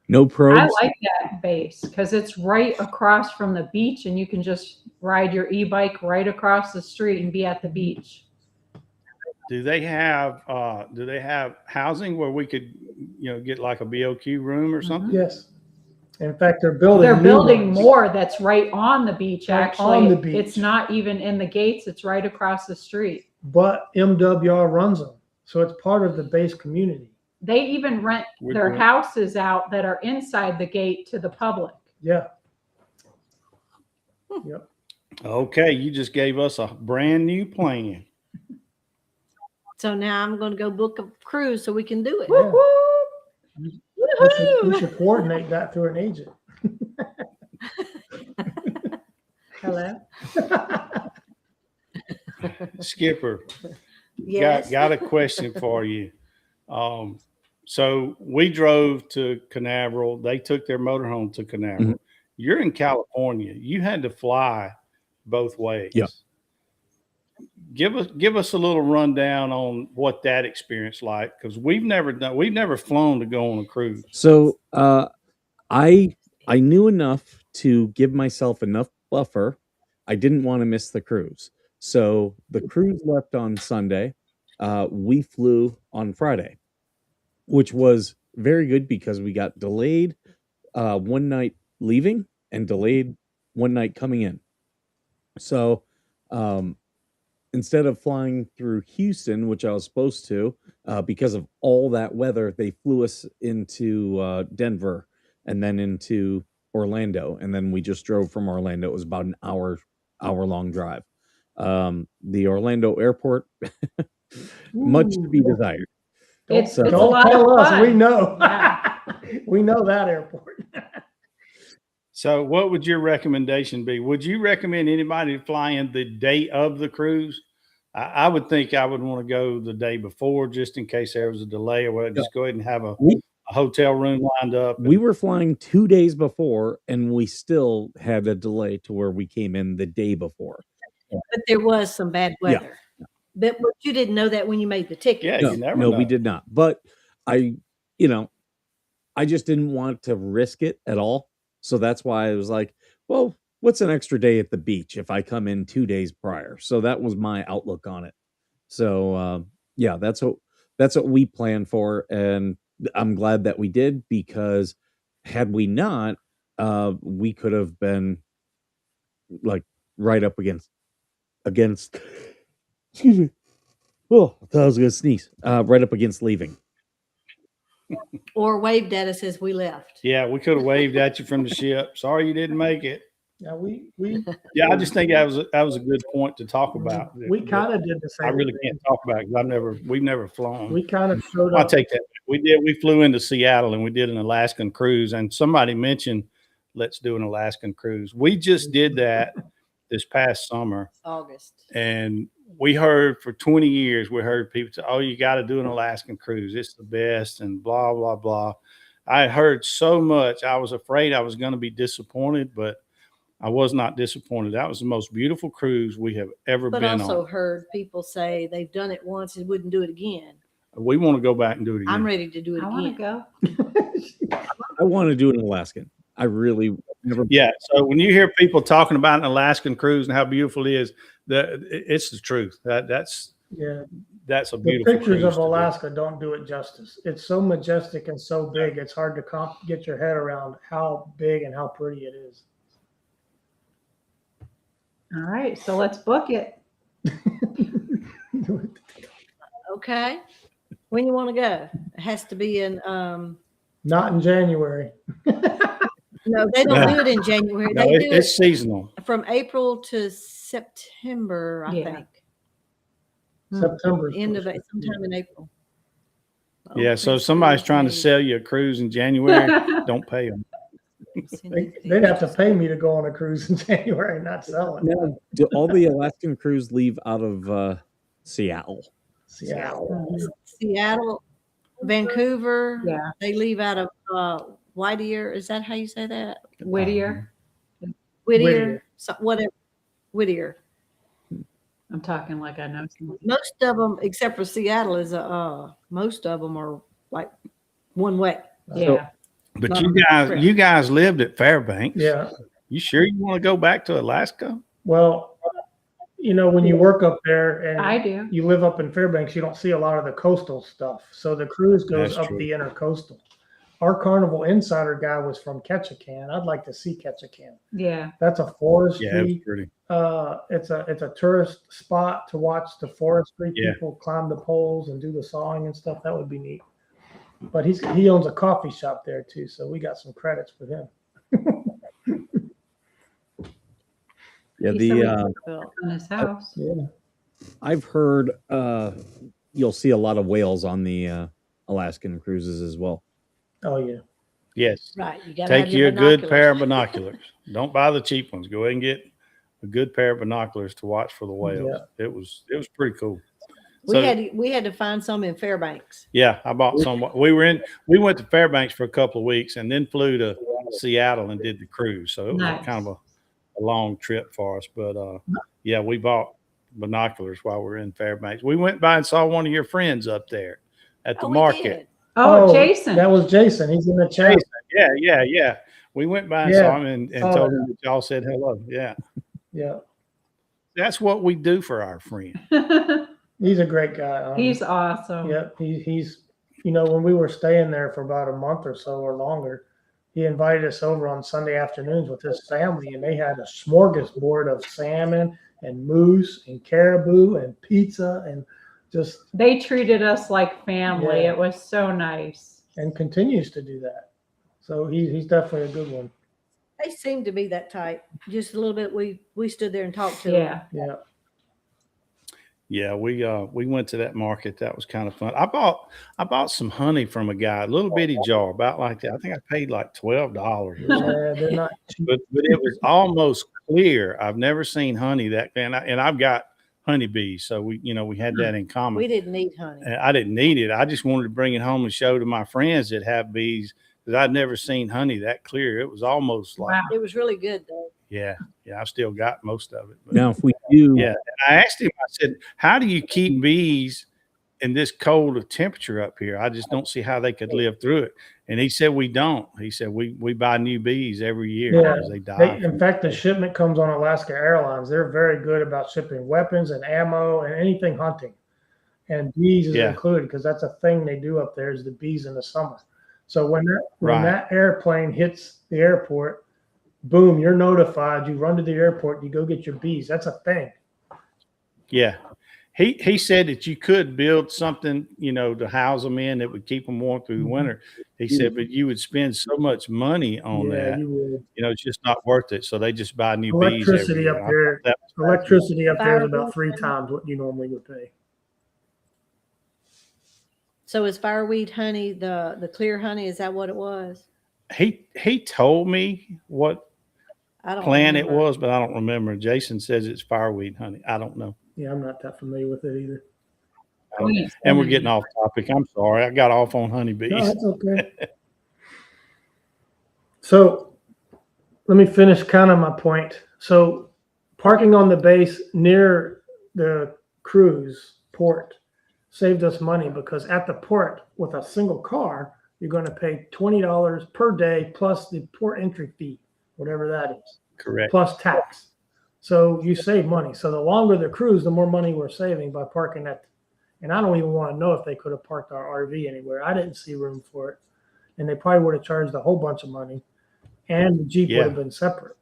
No probes. I like that base because it's right across from the beach, and you can just ride your e-bike right across the street and be at the beach. Do they have housing where we could, get like a BOQ room or something? Yes. In fact, they're building. They're new building ones. more that's right on the beach. Right Actually, on the beach. It's not even in the gates. It's right across the street. But MWR runs them. So it's part of the base community. They even rent their houses out that are inside the gate to the public. Yeah. Yep. Okay, you just gave us a brand new plan. So now I'm going to go book a cruise so we can do it. Yeah. We should coordinate that through an agent. Hello. Skipper, Yes. got a question for you. So we drove to Canaveral. They took their motorhome to Canaveral. Mhm. You're in California. You had to fly both ways. Yeah. Give us a little rundown on what that experience like, because we've never flown to go on a cruise. So I knew enough to give myself enough buffer. I didn't want to miss the cruise. So the cruise left on Sunday. We flew on Friday, which was very good because we got delayed one night leaving and delayed one night coming in. So instead of flying through Houston, which I was supposed to, because of all that weather, they flew us into Denver and then into Orlando. And then we just drove from Orlando. It was about an hour long drive. The Orlando airport, much to be desired. It's a Don't lot tell of us. fun. We know. Yeah. We know that airport. So what would your recommendation be? Would you recommend anybody flying the day of the cruise, I would think I would want to go the day before just in case there was a delay or whatever. Just go ahead and have a We hotel room lined up. we were flying 2 days before, and we still had a delay to where we came in the day before. But there was some bad Yeah. weather. But you didn't know that when you made the ticket. Yeah, No, you never no, know. we did not. But I just didn't want to risk it at all. So that's why I was like, well, what's an extra day at the beach if I come in 2 days prior? So that was my outlook on it. So yeah, that's what we planned for, and I'm glad that we did, because had we not, we could have been like right up against excuse me. Oh, I thought I was gonna sneeze. Right up against leaving. Or waved at us as we left. Yeah, we could have waved at you from the ship. Sorry you didn't make it. Yeah, we Yeah, I just think that was a good point to talk about. we kind of did the same. I really thing. can't talk about it because we've never flown. We kind of showed I'll up. take that. We flew into Seattle and we did an Alaskan cruise, and somebody mentioned let's do an Alaskan cruise. We just did that this past summer, August. and we heard for 20 years, we heard people say, oh, you got to do an Alaskan cruise. It's the best, and blah, blah, blah. I heard so much. I was afraid I was going to be disappointed, but I was not disappointed. That was the most beautiful cruise we have ever But been also on. heard people say they've done it once and wouldn't do it again. We want to go back and do it again. I'm ready to do it I want again. to go. I want to do an Alaskan. I really never. Yeah. So when you hear people talking about an Alaskan cruise and how beautiful it is, it's the truth. That's Yeah, a the beautiful pictures cruise of to do. Alaska don't do it justice. It's so majestic and so big. It's hard to get your head around how big and how pretty it is. All right, so let's book it. Okay. When you want to go? It has to be in Not in January. no, they don't do it in January. No, They do it it's seasonal. from April to September, I Yeah. think. September. End of it, sometime in April. Oh, Yeah. So if Prince somebody's George trying to Day. sell you a cruise in January, don't pay them. They'd have to pay me to go on a cruise in January, not sell it. Now, do all the Alaskan crews leave out of Seattle? Seattle. Seattle, Vancouver. Yeah. They leave out of Whittier. Is that how you say that? Whittier. Whittier. Whittier. So, whatever. Whittier. I'm talking like I know someone. Most of them, except for Seattle, is most of them are like one way. Yeah. But Not you guys lived at Fairbanks. Yeah. You sure you want to go back to Alaska? Well, when you work up there and I do. you live up in Fairbanks, you don't see a lot of the coastal stuff. So the cruise goes That's up true. the intercoastal. Our Carnival Insider guy was from Ketchikan. I'd like to see Ketchikan. Yeah. That's a forestry. Yeah, it was pretty. It's a tourist spot to watch the forestry Yeah. people climb the poles and do the sawing and stuff. That would be neat. But he owns a coffee shop there too, so we got some credits for him. Yeah, He said we the could build on his house. Yeah. I've heard you'll see a lot of whales on the Alaskan cruises as well. Oh yeah. Yes. Right. You got Take you a good pair of binoculars. Don't buy the cheap ones. Go ahead and get a good pair of binoculars to watch for the whales. It was pretty cool. We had to find some in Fairbanks. Yeah, I bought some. We went to Fairbanks for a couple of weeks and then flew to Seattle and did the cruise. So it was Nice. kind of a long trip for us. But yeah, we bought binoculars while we were in Fairbanks. We went by and saw one of your friends up there at the We market. did. Oh, Jason. That was Jason. He's in the chat. Yeah. We went by and Yeah, saw him and saw told that. him that y'all said hello. Yeah. Yeah. That's what we do for our friend. He's a great guy. He's awesome. Yeah, he's when we were staying there for about a month or so or longer, he invited us over on Sunday afternoons with his family, and they had a smorgasbord of salmon and moose and caribou and pizza and just They treated us like family. Yeah. It was so nice. and continues to do that. So he's definitely a good one. They seemed to be that type. Just a little bit. We stood there and talked to them. Yeah. Yeah. Yeah, we went to that market. That was kind of fun. I bought some honey from a guy, a little bitty jar, about like that. I think I paid like $12 or something. Yeah, they're not cheap. But it was almost clear. I've never seen honey that and I've got honeybees. So we had that in common. We didn't need honey. I didn't need it. I just wanted to bring it home and show to my friends that have bees, because I'd never seen honey that clear. It was almost like, Wow. It was really good though. yeah, I've still got most of it. But Now, if we do, yeah, and I asked him, I said, how do you keep bees in this cold of temperature up here? I just don't see how they could live through it. And he said, we don't. He said, we buy new bees every year Yeah. because they die. In fact, the shipment comes on Alaska Airlines. They're very good about shipping weapons and ammo and anything hunting. And bees is included, because that's a thing they do up there, is the bees in the summer. So when that airplane hits the airport, boom, you're notified. You run to the airport, you go get your bees. That's a thing. Yeah. He said that you could build something, to house them in that would keep them warm through the winter. He said, but you would spend so much money on that. You would. It's just not worth it. So they just buy new Electricity bees. up there. Electricity up there is about 3 times what you normally would pay. So is fireweed honey the clear honey? Is that what it was? He told me what I don't plant it remember. was, but I don't remember. Jason says it's fireweed honey. I don't know. Yeah, I'm not that familiar with it either. And we're getting off topic. I'm sorry. I got off on honeybees. No, that's okay. So let me finish kind of my point. So parking on the base near the cruise port saved us money, because at the port with a single car, you're going to pay $20 per day plus the port entry fee, whatever that is. Correct. Plus tax. So you save money. So the longer the cruise, the more money we're saving by parking at. And I don't even want to know if they could have parked our RV anywhere. I didn't see room for it. And they probably would have charged a whole bunch of money. And the Jeep would have been separate.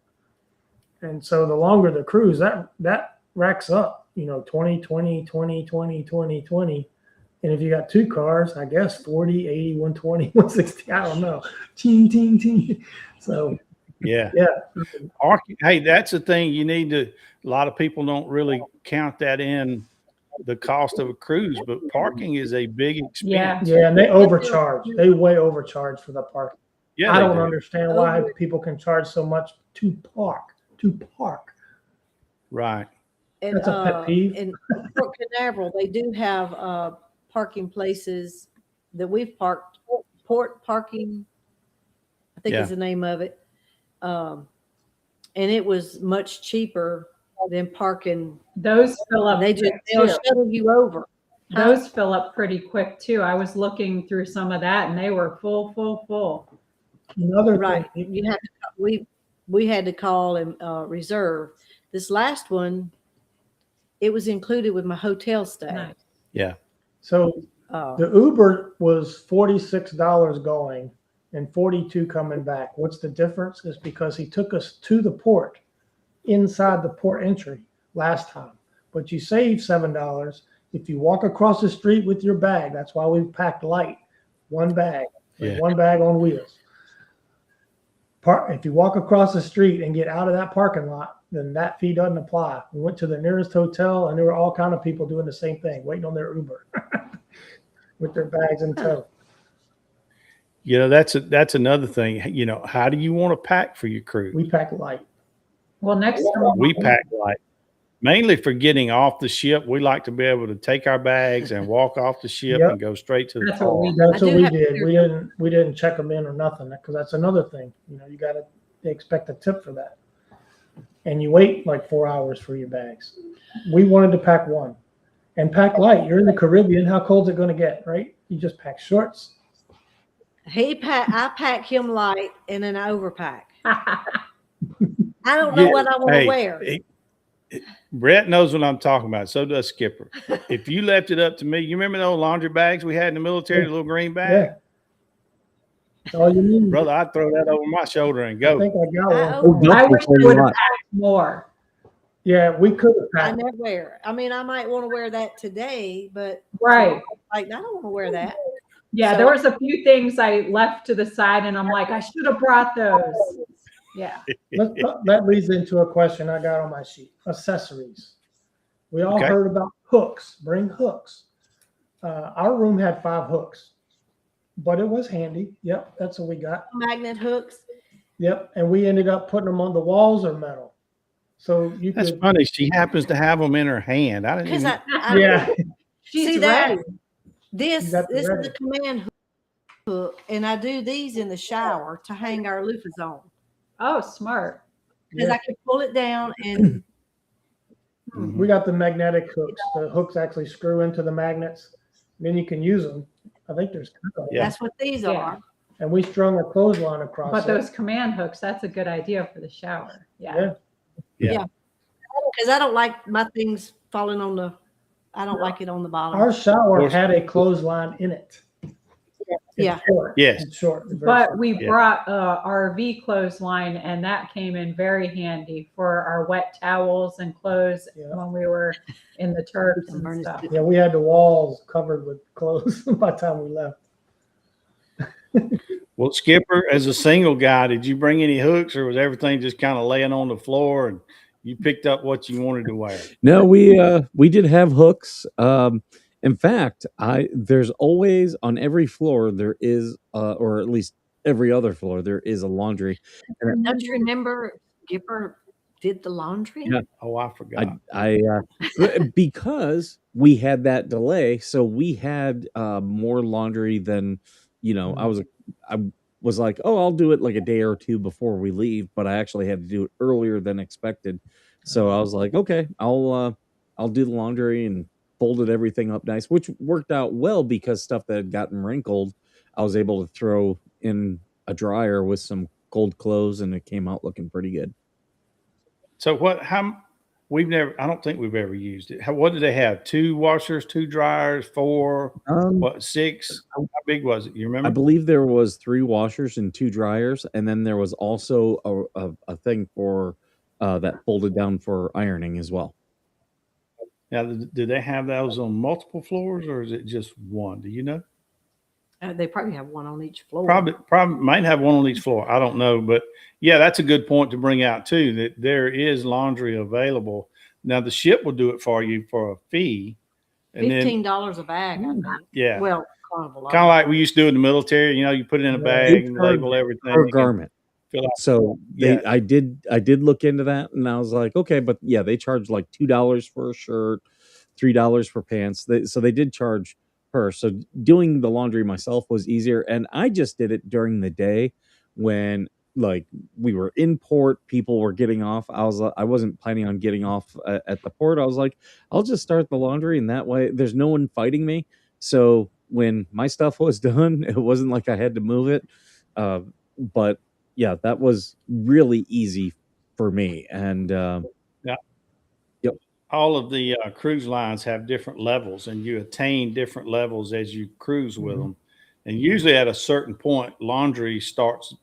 And so the longer the cruise, that racks up, 20, 20, 20, 20, 20, 20. And if you got 2 cars, I guess 40, 80, 120, 160, I don't know. Ting, ting, ting. So Yeah. yeah. Hey, that's the thing you need to. A lot of people don't really count that in the cost of a cruise, but parking is a big expense. Yeah, and they overcharge. They way overcharge for the parking. Yeah, I don't understand why people can charge so much to park. Right. And, That's a pet peeve. In Port Canaveral, they do have parking places that we've parked. Port parking, I think is the name of it. And it was much cheaper than parking. Those fill up. They'll shuttle you over. Those fill up pretty quick too. I was looking through some of that, and they were full. Another Right. thing, You have to, we had to call and reserve. This last one, it was included with my hotel stay. Nice. Yeah. so the Uber was $46 going and $42 coming back. What's the difference? Is because he took us to the port inside the port entry last time. But you save $7 if you walk across the street with your bag. That's why we packed light, one bag, one bag on wheels. If you walk across the street and get out of that parking lot, then that fee doesn't apply. We went to the nearest hotel, and there were all kind of people doing the same thing, waiting on their Uber with their bags in tow. That's another thing. How do you want to pack for your cruise? We pack light. Well, next time We pack light. Mainly for getting off the ship. We like to be able to take our bags and walk off the ship and go straight to the That's what car. we do. That's I what do we have did. to- We didn't check them in or nothing, because that's another thing. They expect a tip for that, and you wait like 4 hours for your bags. We wanted to pack one, and pack light. You're in the Caribbean. How cold's it going to get? Right? You just pack shorts. I pack him light and then I overpack. I don't know what I want to wear. Brett knows what I'm talking about. So does Skipper. If you left it up to me, you remember those laundry bags we had in the military, the little green bag? Yeah. That's all you need. Brother, I'd throw that over my shoulder and I go. think I got I one. I wish you would have packed more. Yeah, we could have I packed. never wear. I mean, I might want to wear that today, but Right. like I don't want to wear that. Yeah, So- there was a few things I left to the side, and I'm like, I should have brought those. Yeah. That leads into a question I got on my sheet. Accessories. We all Okay. heard about hooks. Bring hooks. Our room had 5 hooks, but it was handy. Yep, that's what we got. Magnet hooks. Yep, and we ended up putting them on the walls or metal. So you That's could, funny. She happens to have them in her hand. I didn't Because even, yeah, She's see that ready. this You got the this is ready. the command hook, and I do these in the shower to hang our loofahs on Oh, smart. because Yeah. I can pull it down and We got the magnetic hooks. The hooks actually screw into the magnets. Then you can use them. I think there's two of them. Yeah. that's what these Yeah. are. And we strung a clothesline across But it. those command hooks, that's a good idea for the shower. Yeah. Yeah. Because I don't like my things falling on the. I don't like it on the bottom. Our shower had a clothesline in it. It's Yeah. short. Yes. It's short. It's very But short. we Yeah. brought a RV clothesline, and that came in very handy for our wet towels and clothes Yeah. when we were in the turfs Burn and his stuff. Yeah, we had the walls covered with clothes by the time we left. Well, Skipper, as a single guy, did you bring any hooks, or was everything just kind of laying on the floor and you picked up what you wanted to wear? No, we did have hooks. In fact, there's always on every floor there is, or at least every other floor there is a laundry. And Don't you remember Gipper did the laundry? Yeah. Oh, I forgot. Because we had that delay, so we had more laundry than I was like, oh, I'll do it like a day or two before we leave, but I actually had to do it earlier than expected. So I was like, okay, I'll do the laundry and folded everything up nice, which worked out well because stuff that had gotten wrinkled, I was able to throw in a dryer with some cold clothes, and it came out looking pretty good. So I don't think we've ever used it. What did they have? 2 washers, 2 dryers, 4, 6? How big was it? You I remember? believe there was 3 washers and 2 dryers, and then there was also a thing for that folded down for ironing as well. Now, do they have those on multiple floors, or is it just one? Do you know? They probably have one on each floor. Probably might have one on each floor. I don't know, but yeah, that's a good point to bring out too, that there is laundry available. Now the ship will do it for you for a fee, and then $15 a bag, I think. yeah, Well, Carnival. kind of like we used to do in the military. You put it in a Yeah. bag and label everything. Per You can garment. fill out. So Yeah. I did look into that, and I was like, okay, but yeah, they charge like $2 for a shirt, $3 for pants. So they did charge per. So doing the laundry myself was easier, and I just did it during the day when like we were in port, people were getting off. I wasn't planning on getting off at the port. I was like, I'll just start the laundry, and that way there's no one fighting me. So when my stuff was done, it wasn't like I had to move it. But yeah, that was really easy for me. And All of the cruise lines have different levels, and you attain different levels as you cruise with them. And usually at a certain point, laundry starts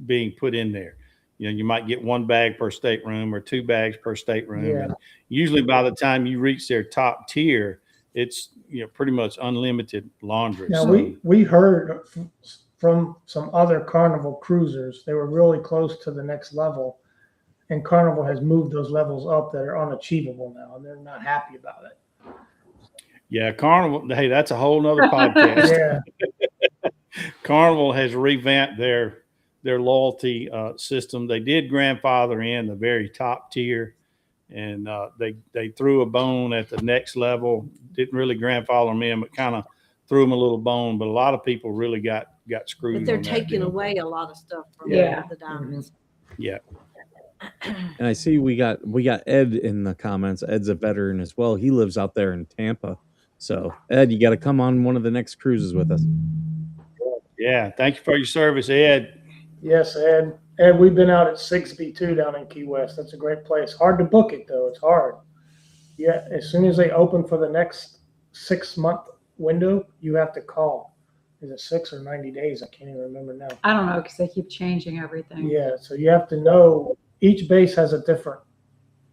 being put in there. You might get 1 bag per stateroom or 2 bags per stateroom. Yeah. And usually by the time you reach their top tier, it's pretty much unlimited laundry. Now So, we heard from some other Carnival cruisers, they were really close to the next level, and Carnival has moved those levels up that are unachievable now, and they're not happy about it. yeah, Carnival. Hey, that's a whole nother podcast. Yeah, Carnival has revamped their loyalty system. They did grandfather in the very top tier, and they threw a bone at the next level. Didn't really grandfather them in, but kind of threw them a little bone. But a lot of people really got screwed. But they're on that taking deal. away a lot of stuff from Yeah. the diamonds. Yeah. and I see we got Ed in the comments. Ed's a veteran as well. He lives out there in Tampa. So Ed, you got to come on one of the next cruises with us. Yeah. Thank you for your service, Ed. yes, Ed. Ed, we've been out at 6B2 down in Key West. That's a great place. Hard to book it though. It's hard. Yeah, as soon as they open for the next 6-month window, you have to call. Is it 6 or 90 days? I can't even remember now. I don't know because they keep changing everything. Yeah, so you have to know each base has a different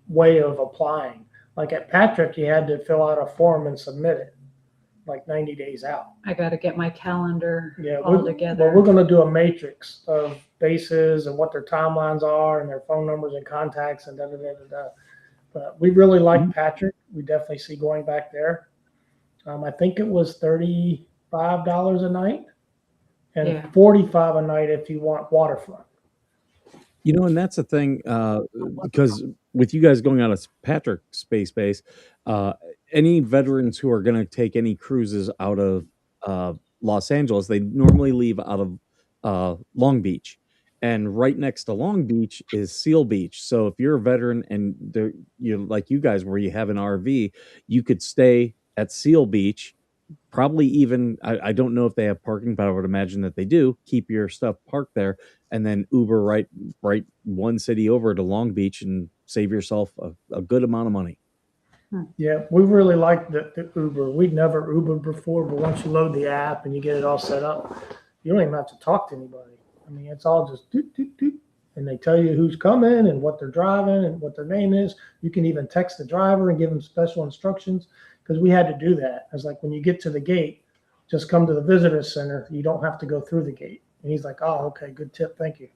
way of applying. Like at Patrick, you had to fill out a form and submit it like 90 days out. I got to get my calendar Yeah, all together. Well, we're going to do a matrix of bases and what their timelines are and their phone numbers and contacts and da da da da da. But we really like Patrick. We definitely see going back there. I think it was $35 a night and Yeah. $45 a night if you want waterfront. And that's the thing, because with you guys going out of Patrick Space Base, any veterans who are going to take any cruises out of Los Angeles, they normally leave out of Long Beach. And right next to Long Beach is Seal Beach. So if you're a veteran and you like you guys where you have an RV, you could stay at Seal Beach. Probably even I don't know if they have parking, but I would imagine that they do. Keep your stuff parked there, and then Uber right one city over to Long Beach and save yourself a good amount of money. Yeah, we really like the Uber. We'd never Ubered before, but once you load the app and you get it all set up, you don't even have to talk to anybody. I mean, it's all just doot, doot, doot, and they tell you who's coming and what they're driving and what their name is. You can even text the driver and give them special instructions, because we had to do that. It's like, when you get to the gate, just come to the visitor center. You don't have to go through the gate. And he's like, oh, okay, good tip, thank you.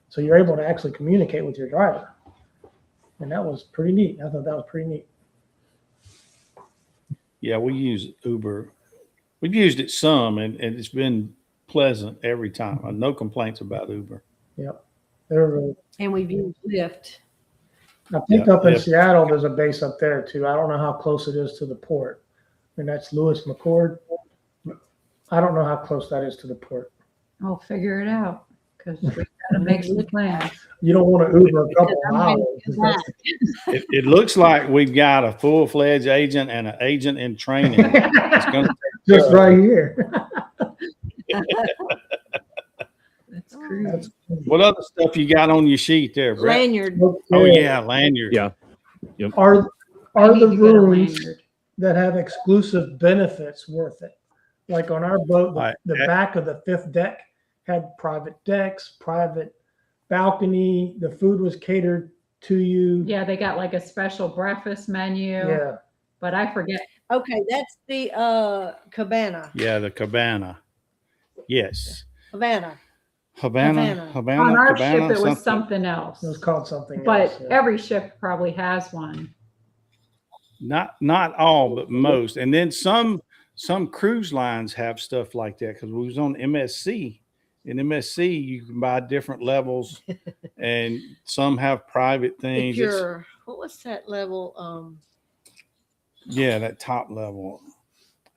So you're able to actually communicate with your driver. And that was pretty neat. I thought that was pretty neat. Yeah, we use Uber. We've used it some, and it's been pleasant every time. No complaints about Uber. Yep. They're really, And we've used Lyft. I think Yeah, up in yeah. Seattle, there's a base up there too. I don't know how close it is to the port. And that's Lewis McCord. I don't know how close that is to the port. I'll figure it out, because we gotta make some plans. You don't want to Uber a couple of I'm ready hours. to do that. It looks like we've got a full-fledged agent and an agent in training. It's gonna Just right here. That's crazy. That's What other stuff you got on your sheet there, Brett? Lanyard. Oh yeah, lanyard. Yeah. Are I need the to get a rooms lanyard. that have exclusive benefits worth it? Like on our boat, Right. the back of the fifth deck had private decks, private balcony. The food was catered to you. Yeah, they got like a special breakfast menu, Yeah. but I forget. Okay, that's the cabana. Yeah, the cabana. Yes. Havana. Havana. On our ship, it was something. something else. It was called something But else. Yeah. every ship probably has one. Not all, but most. And then some cruise lines have stuff like that, because we was on MSC. In MSC, you can buy different levels, and some have private If things. you're, what was that level? Yeah, that top level.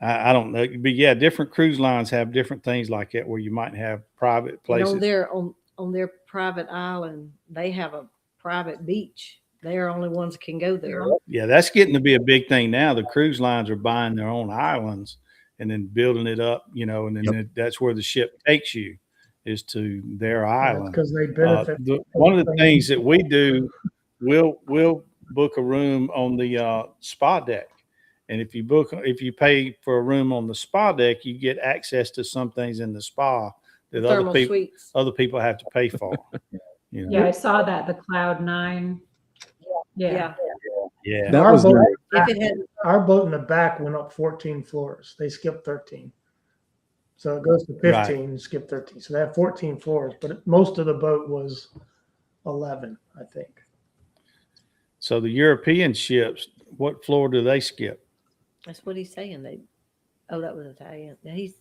I don't know, but yeah, different cruise lines have different things like that, where you might have private And places. on their private island, they have a private beach. They are only ones that can go there. Yeah, that's getting to be a big thing now. The cruise lines are buying their own islands and then building it up, and then that's where the ship takes you, is to their island. Because they benefit. One of the things that we do, we'll book a room on the spa deck. And if you pay for a room on the spa deck, you get access to some things in the spa that Thermal suites. other people have to pay for. Yeah, I saw that, the Cloud 9. Yeah. Yeah. That Our was boat, nice. If it had, our boat in the back went up 14 floors. They skipped 13. So it goes to 15 Right. and skip 13. So they have 14 floors, but most of the boat was 11, I think. So the European ships, what floor do they skip? that's what he's saying. That was Italian. He's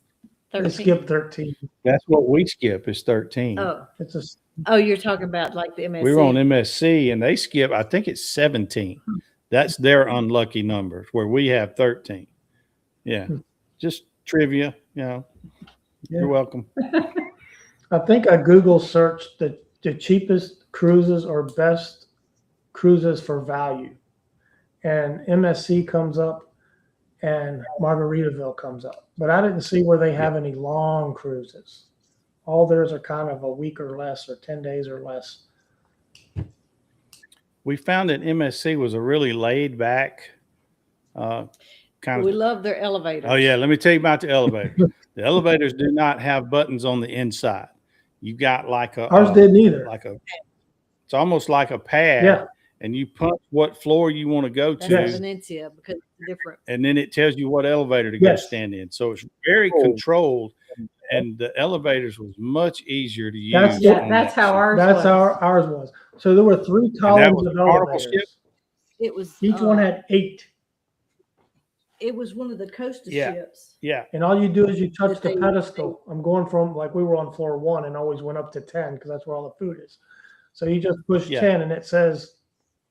They 13. skipped 13. That's what we skip, is 13. It's just You're talking about like the MSC. We were on MSC and they skip, I think it's 17. That's their unlucky numbers, where we have 13. Yeah. Just trivia, Yeah. You're welcome. I think I Google searched the cheapest cruises or best cruises for value. And MSC comes up and Margaritaville comes up. But I didn't see where they have any long cruises. All theirs are kind of a week or less, or 10 days or less. We found that MSC was a really laid back kind We of. love their elevators. Oh yeah, let me tell you about the elevators. The elevators do not have buttons on the inside. You got like a Ours didn't either. It's almost like a pad. Yeah. And you punch what floor you want to go That's to, Yes. Venetia because it's different. and then it tells you what elevator to go Yes. stand in. So it's very controlled, and the elevators was much easier to use. That's- Yeah, on that's that how ship. ours That's was. how ours was. So there were 3 that columns was of a Carnival elevators. ship? It was. Each one had 8. It was one of the coaster Yeah. ships. Yeah. And all you do is you touch That the they- pedestal. I'm going from, like, we were on floor 1 and always went up to 10 because that's where all the food is. So you just push Yeah. 10 and it says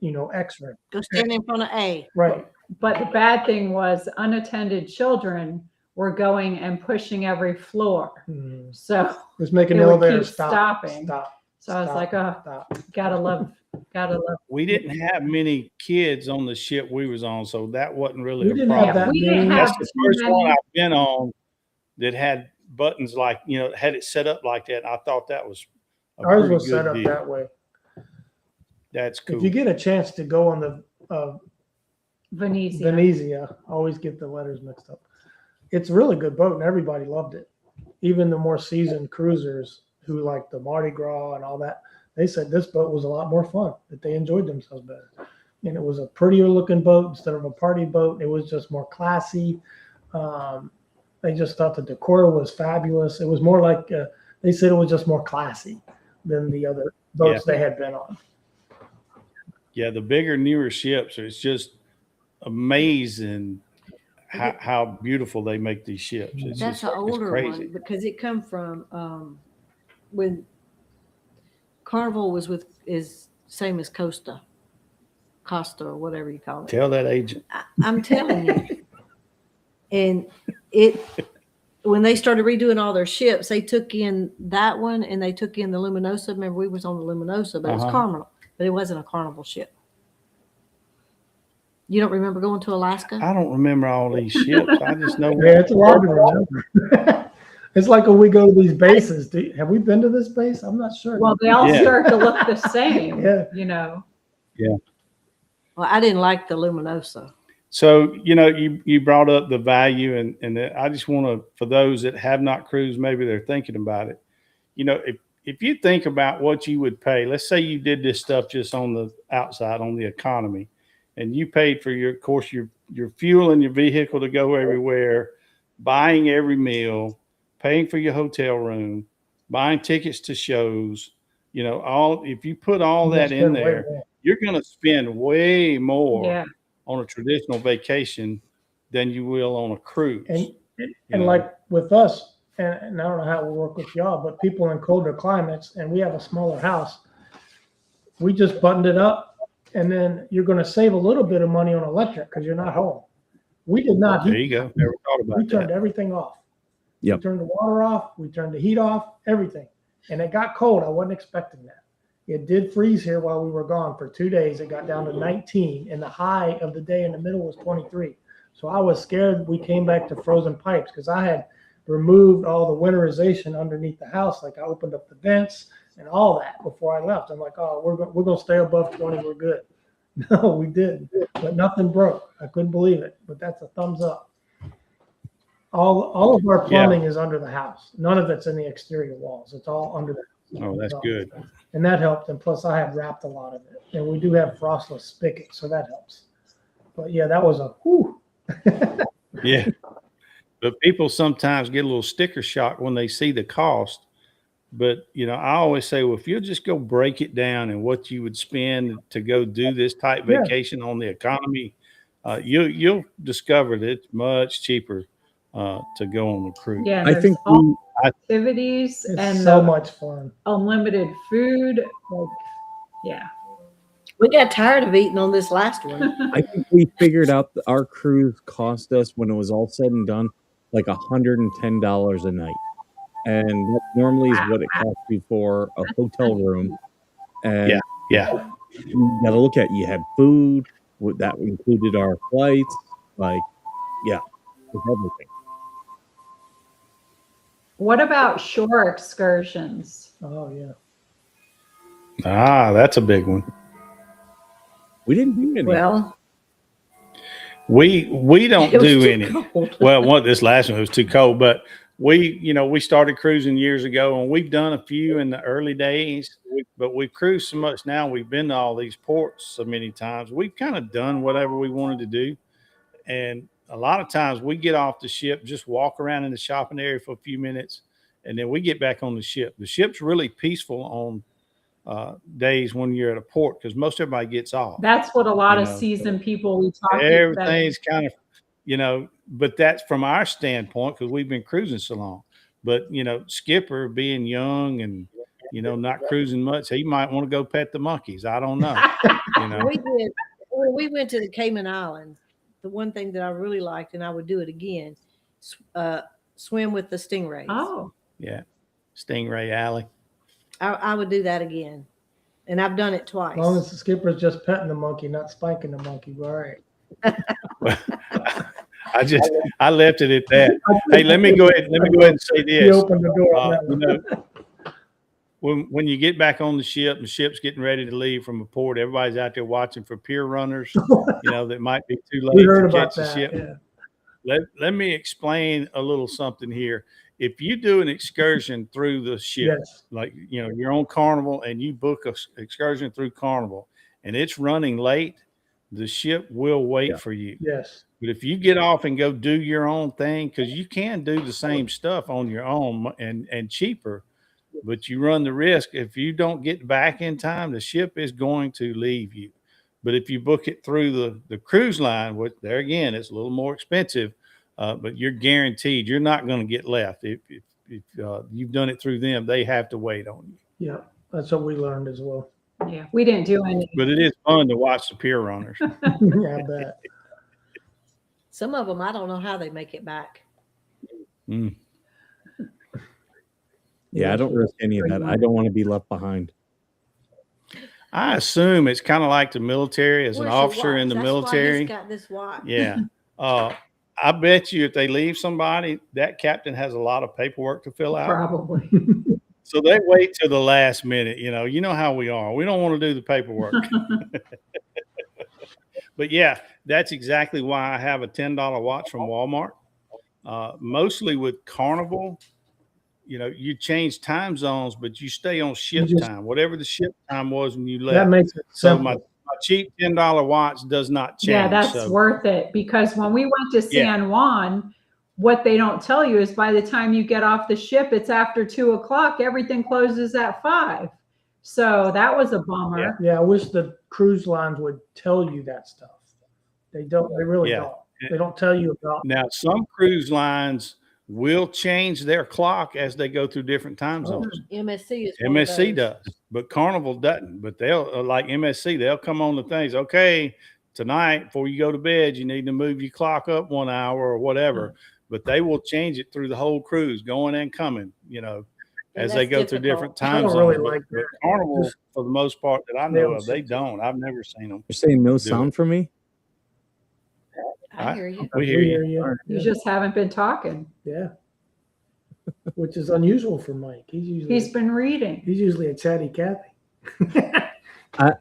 X-ray. Go stand in front of A. Right. But the bad thing was unattended children were going and pushing every floor. Mhm. So Just making It the would elevator keep stopping. Stop. So I was like, oh, Stop. gotta love. We didn't have many kids on the ship we was on, so that wasn't really We a didn't have problem. that We didn't many. have That's the too first one many. I've been on that had buttons like, had it set up like that. I thought that was a Ours pretty was good set up deal. that way. That's cool. If you get a chance to go on the Venezia. Venezia, I always get the letters mixed up. It's a really good boat, and everybody loved it. Even the more seasoned cruisers who like the Mardi Gras and all that, they said this boat was a lot more fun, that they enjoyed themselves better. And it was a prettier looking boat instead of a party boat. It was just more classy. They just thought the decor was fabulous. It was more like, they said it was just more classy than the other boats they had been on. Yeah, the bigger, newer ships, it's just amazing how beautiful they make these ships. It's That's just, an it's older crazy. one because it come from when Carnival is same as Costa or whatever you call it. Tell that agent. I'm telling you. And when they started redoing all their ships, they took in that one and they took in the Luminosa. Remember, we was on the Luminosa, but it was Carnival, but it wasn't a Carnival ship. You don't remember going to Alaska? I don't remember all these ships. I just know. Yeah, it's a lot to remember. It's like when we go to these bases. Have we been to this base? I'm not sure. Well, they all Yeah. start to look the same. Yeah. Well, I didn't like the Luminosa. So, you brought up the value and I just want to, for those that have not cruised, maybe they're thinking about it. If you think about what you would pay, let's say you did this stuff just on the outside, on the economy, and you paid for your fuel and your vehicle to go everywhere, buying every meal, paying for your hotel room, buying tickets to shows, if you put all that in there, you're going to spend way more on a traditional vacation than you will on a cruise. And like with us, and I don't know how it will work with y'all, but people in colder climates, and we have a smaller house, we just buttoned it up, and then you're going to save a little bit of money on electric because you're not home. We did not. There you go. Never thought about that. We turned everything off. Yep. We turned the water off. We turned the heat off, everything. And it got cold. I wasn't expecting that. It did freeze here while we were gone for 2 days. It got down to 19, and the high of the day in the middle was 23. So I was scared we came back to frozen pipes because I had removed all the winterization underneath the house. Like I opened up the vents and all that before I left. I'm like, oh, we're going to stay above 20. We're good. No, we didn't. But nothing broke. I couldn't believe it. But that's a thumbs up. All of our plumbing is under the house. None of it's in the exterior walls. It's all under the house. Oh, that's good. And that helped. And plus, I have wrapped a lot of it. And we do have frostless spigot, so that helps. But yeah, that was a whew. Yeah. But people sometimes get a little sticker shock when they see the cost. But, I always say, well, if you'll just go break it down and what you would spend to go do this type vacation on the economy, you'll discover that it's much cheaper to go on the cruise. Yeah, I think activities It's and so much fun. unlimited food. We got tired of eating on this last one. I think we figured out that our cruise cost us, when it was all said and done, like $110 a night. And that normally is what it costs you for a hotel room. And Yeah. you got to look at, you had food, that included our flights, with everything. What about shore excursions? Oh, yeah. That's a big one. We didn't do any. Well, We don't it was do too any. cold. Well, this last one was too cold, but we started cruising years ago, and we've done a few in the early days, but we've cruised so much now. We've been to all these ports so many times. We've kind of done whatever we wanted to do. And a lot of times we get off the ship, just walk around in the shopping area for a few minutes, and then we get back on the ship. The ship's really peaceful on days when you're at a port because most everybody gets off. That's what a lot of seasoned people we talk to. Everything's kind of, but that's from our standpoint because we've been cruising so long. But, Skipper being young and not cruising much. He might want to go pet the monkeys. I don't know. When we went to the Cayman Islands, the one thing that I really liked, and I would do it again, swim with the stingrays. Oh, Yeah. Stingray Alley. I would do that again. And I've done it twice. As long as the skipper's just petting the monkey, not spanking the monkey, we're all right. I left it at that. Hey, let me go ahead and say this. He opened the door on that one. When you get back on the ship, the ship's getting ready to leave from a port, everybody's out there watching for pier runners, that might be too late to catch the ship. Yeah. Let me explain a little something here. If you do an excursion through the ship, Yes. like, you're on Carnival and you book an excursion through Carnival and it's running late, the ship will wait for you. Yes. But if you get off and go do your own thing, because you can do the same stuff on your own and cheaper, but you run the risk. If you don't get back in time, the ship is going to leave you. But if you book it through the cruise line, which there again, it's a little more expensive, but you're guaranteed you're not going to get left. If you've done it through them, they have to wait on you. Yeah, that's what we learned as well. yeah. We didn't do any. But it is fun to watch the pier runners. Yeah, I bet. Some of them, I don't know how they make it back. Mm. Yeah, I don't risk any of that. I don't want to be left behind. I assume it's kind of like the military. As an Where's your officer in watch? the That's military, why he's got this watch. yeah. I bet you if they leave somebody, that captain has a lot of paperwork to fill out. Probably. So they wait till the last minute. You know how we are. We don't want to do the paperwork. But yeah, that's exactly why I have a $10 watch from Walmart. Mostly with Carnival, you change time zones, but you stay on ship time, whatever the ship time was when you left. That makes it So simple. my cheap $10 watch does not change. Yeah, that's worth it, because when we went to San Juan, what they don't tell you is by the time you get off the ship, it's after 2:00. Everything closes at 5. So that was a bummer. Yeah, I wish the cruise lines would tell you that stuff. They don't. They really Yeah. don't. They don't tell you about. Now, some cruise lines will change their clock as they go through different time zones. MSC is one of MSC those. does, but Carnival doesn't. But they'll, like MSC, they'll come on the things. Okay, tonight before you go to bed, you need to move your clock up 1 hour or whatever. But they will change it through the whole cruise, going and coming. As they go through different time don't zones. really like But that. Carnival, for the most part that I know of, They'll they don't. I've never seen them. You're saying no sound for me? I hear you. We hear you. You just haven't been talking. Yeah. Which is unusual for Mike. He's been reading. He's usually a chatty Cathy. I-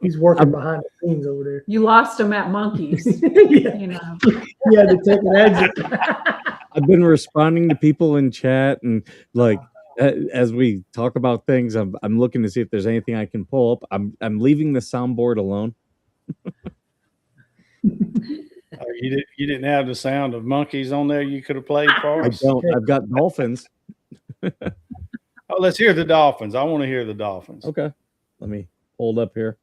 He's working behind the scenes over there. You lost him at Monkeys. Yeah. You know. He had to take an exit. I've been responding to people in chat, and as we talk about things, I'm looking to see if there's anything I can pull up. I'm leaving the soundboard alone. You didn't have the sound of monkeys on there you could have played for I us? don't. I've got dolphins. Oh, let's hear the dolphins. I want to hear the dolphins. Okay, let me hold up here.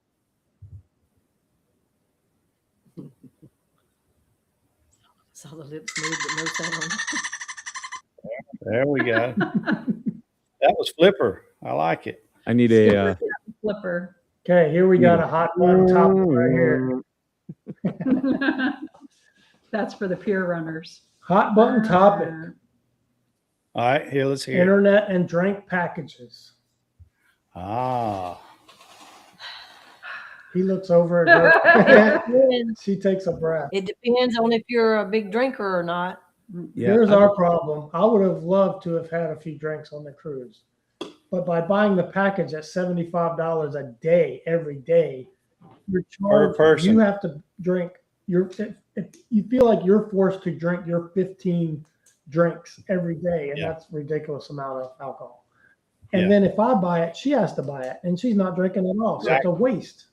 Saw the lips move, but no sound. There we go. That was Flipper. I like it. I need a. Flipper. Okay, here we got a hot button topic right here. That's for the pier runners. Hot button topic. All right, here, let's hear it. Internet and drink packages. Ah, He looks over at her. Depends. She takes a breath. It depends on if you're a big drinker or not. Yeah, Here's our problem. I would have loved to have had a few drinks on the cruise. But by buying the package at $75 a day, every day, you're charged, person. you have to drink if you feel like you're forced to drink your 15 drinks every day, and that's a ridiculous amount of alcohol. And then if I buy it, she has to buy it, and she's not drinking at all. So it's a waste.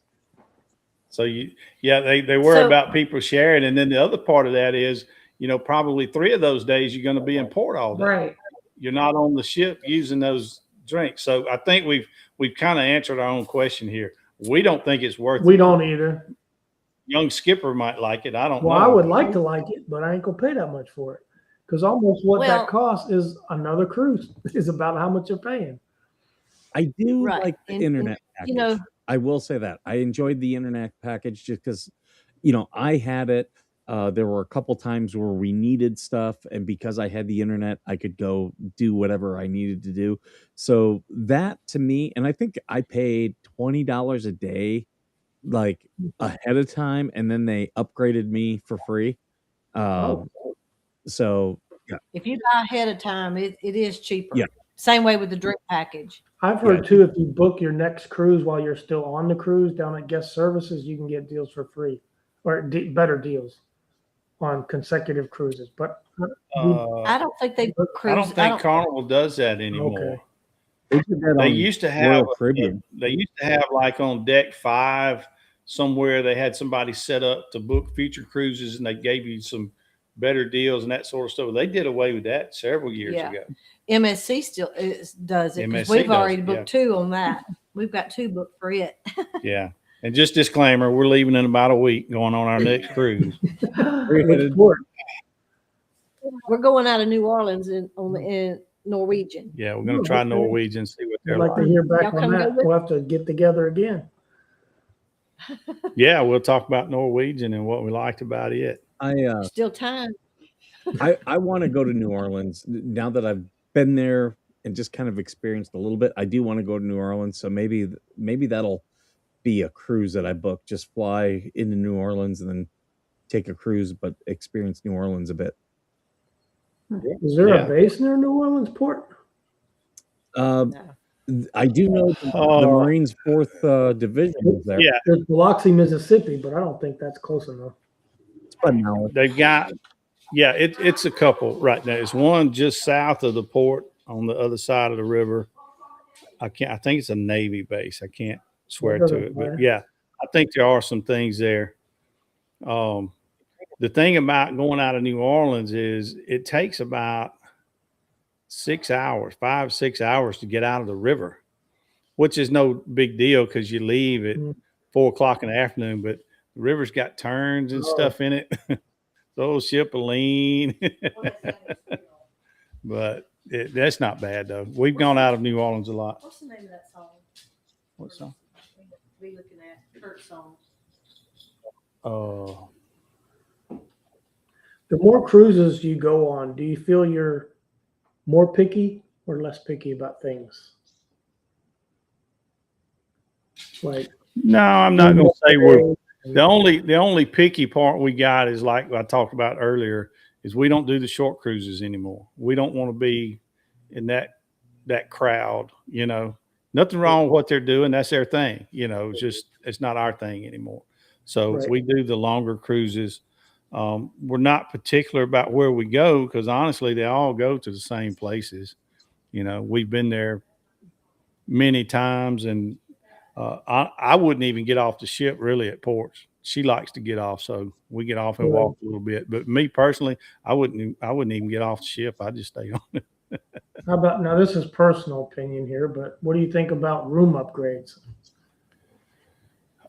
So they worry about people sharing, and then the other part of that is, probably 3 of those days you're going to be in port all day. Right. You're not on the ship using those drinks. So I think we've kind of answered our own question here. We don't think it's worth it. We don't either. Young skipper might like it. I don't know. Well, I would like to like it, but I ain't gonna pay that much for it. Because almost what that costs is another cruise. Is about how much you're paying. I do Right. like the And, internet you package. know, I will say that. I enjoyed the internet package just because, I had it. There were a couple times where we needed stuff, and because I had the internet, I could go do whatever I needed to do. So that to me, and I think I paid $20 a day, like ahead of time, and then they upgraded me for free. Oh, So yeah, if you buy ahead of time, it is cheaper. yeah, Same way with the drink package. I've yeah. heard too, if you book your next cruise while you're still on the cruise down at guest services, you can get deals for free or better deals on consecutive cruises. But I don't think they book I cruise. don't think Carnival does that anymore. okay, They did that They on used to have Royal Caribbean. they used to have like on deck 5 somewhere they had somebody set up to book future cruises and they gave you some better deals and that sort of stuff. They did away with that several years Yeah. ago. MSC still does it because MSC we've does already it, booked yeah. 2 on that. We've got 2 booked for it. Yeah. And just disclaimer, we're leaving in about a week going on our next cruise. which port? We're going out of New Orleans in Norwegian. Yeah, we're gonna try Norwegian, see what I'd they're like to like. hear back Y'all on come go that. with- We'll have to get together again. Yeah, we'll talk about Norwegian and what we liked about it. Still time. I want to go to New Orleans now that I've been there and just kind of experienced a little bit. I do want to go to New Orleans, so maybe that'll be a cruise that I book. Just fly into New Orleans and then take a cruise, but experience New Orleans a bit. Is there Yeah. a base near New Orleans port? Um, No. I do know the Marines 4th Division is there. Yeah, There's Biloxi, Mississippi, but I don't think that's close enough. It's about an hour. they've got it's a couple right now. It's one just south of the port on the other side of the river. I think it's a Navy base. I can't swear to it, but yeah, I think there are some things there. The thing about going out of New Orleans is it takes about 6 hours, 5, 6 hours to get out of the river, which is no big deal because you leave at 4 o'clock in the afternoon, but the river's got turns and stuff in it. The old ship will lean. But that's not bad though. We've gone out of New Orleans a lot. What's the name of that song? What song? Be looking at Kurt's song. The more cruises you go on, do you feel you're more picky or less picky about things? Like, No, I'm not going to say we're the only picky part we got is like I talked about earlier is we don't do the short cruises anymore. We don't want to be in that crowd, Nothing wrong with what they're doing. That's their thing, it's not our thing anymore. So Right. we do the longer cruises. We're not particular about where we go because honestly, they all go to the same places. We've been there many times, and I wouldn't even get off the ship really at ports. She likes to get off, so we get off and walk a little bit. But me personally, I wouldn't even get off the ship. I just stay on it. how about now? This is personal opinion here, but what do you think about room upgrades?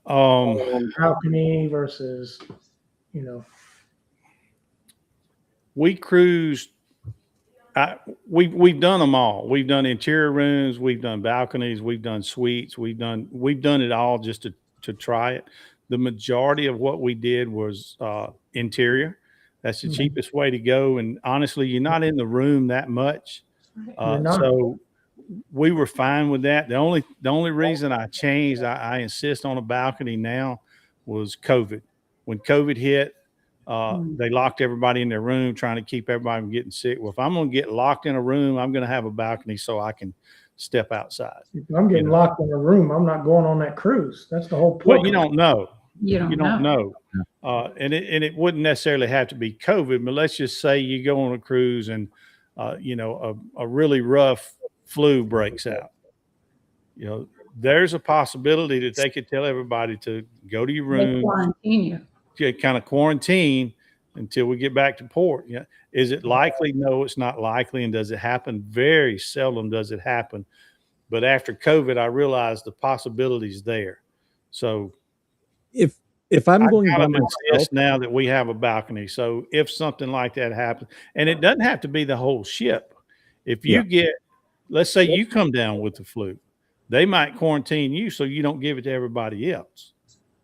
Balcony versus, we cruised. We've done them all. We've done interior rooms. We've done balconies. We've done suites. We've done it all just to try it. The majority of what we did was interior. That's the cheapest way to go. And honestly, you're not in the room that much. So we were fine with that. The only reason I changed, I insist on a balcony now, was COVID. When COVID hit, they locked everybody in their room, trying to keep everybody from getting sick. Well, if I'm going to get locked in a room, I'm going to have a balcony so I can step outside. if I'm getting locked in a room, I'm not going on that cruise. That's the whole point. Well, you don't know. You don't know. And it wouldn't necessarily have to be COVID, but let's just say you go on a cruise and a really rough flu breaks out. There's a possibility that they could tell everybody to go to your room, quarantine you. kind of quarantine until we get back to port. Is it likely? No, it's not likely. And does it happen? Very seldom does it happen. But after COVID, I realized the possibility's there. So if I'm going by myself now that we have a balcony, so if something like that happens, and it doesn't have to be the whole ship. If you get, let's say you come down with the flu, they might quarantine you so you don't give it to everybody else.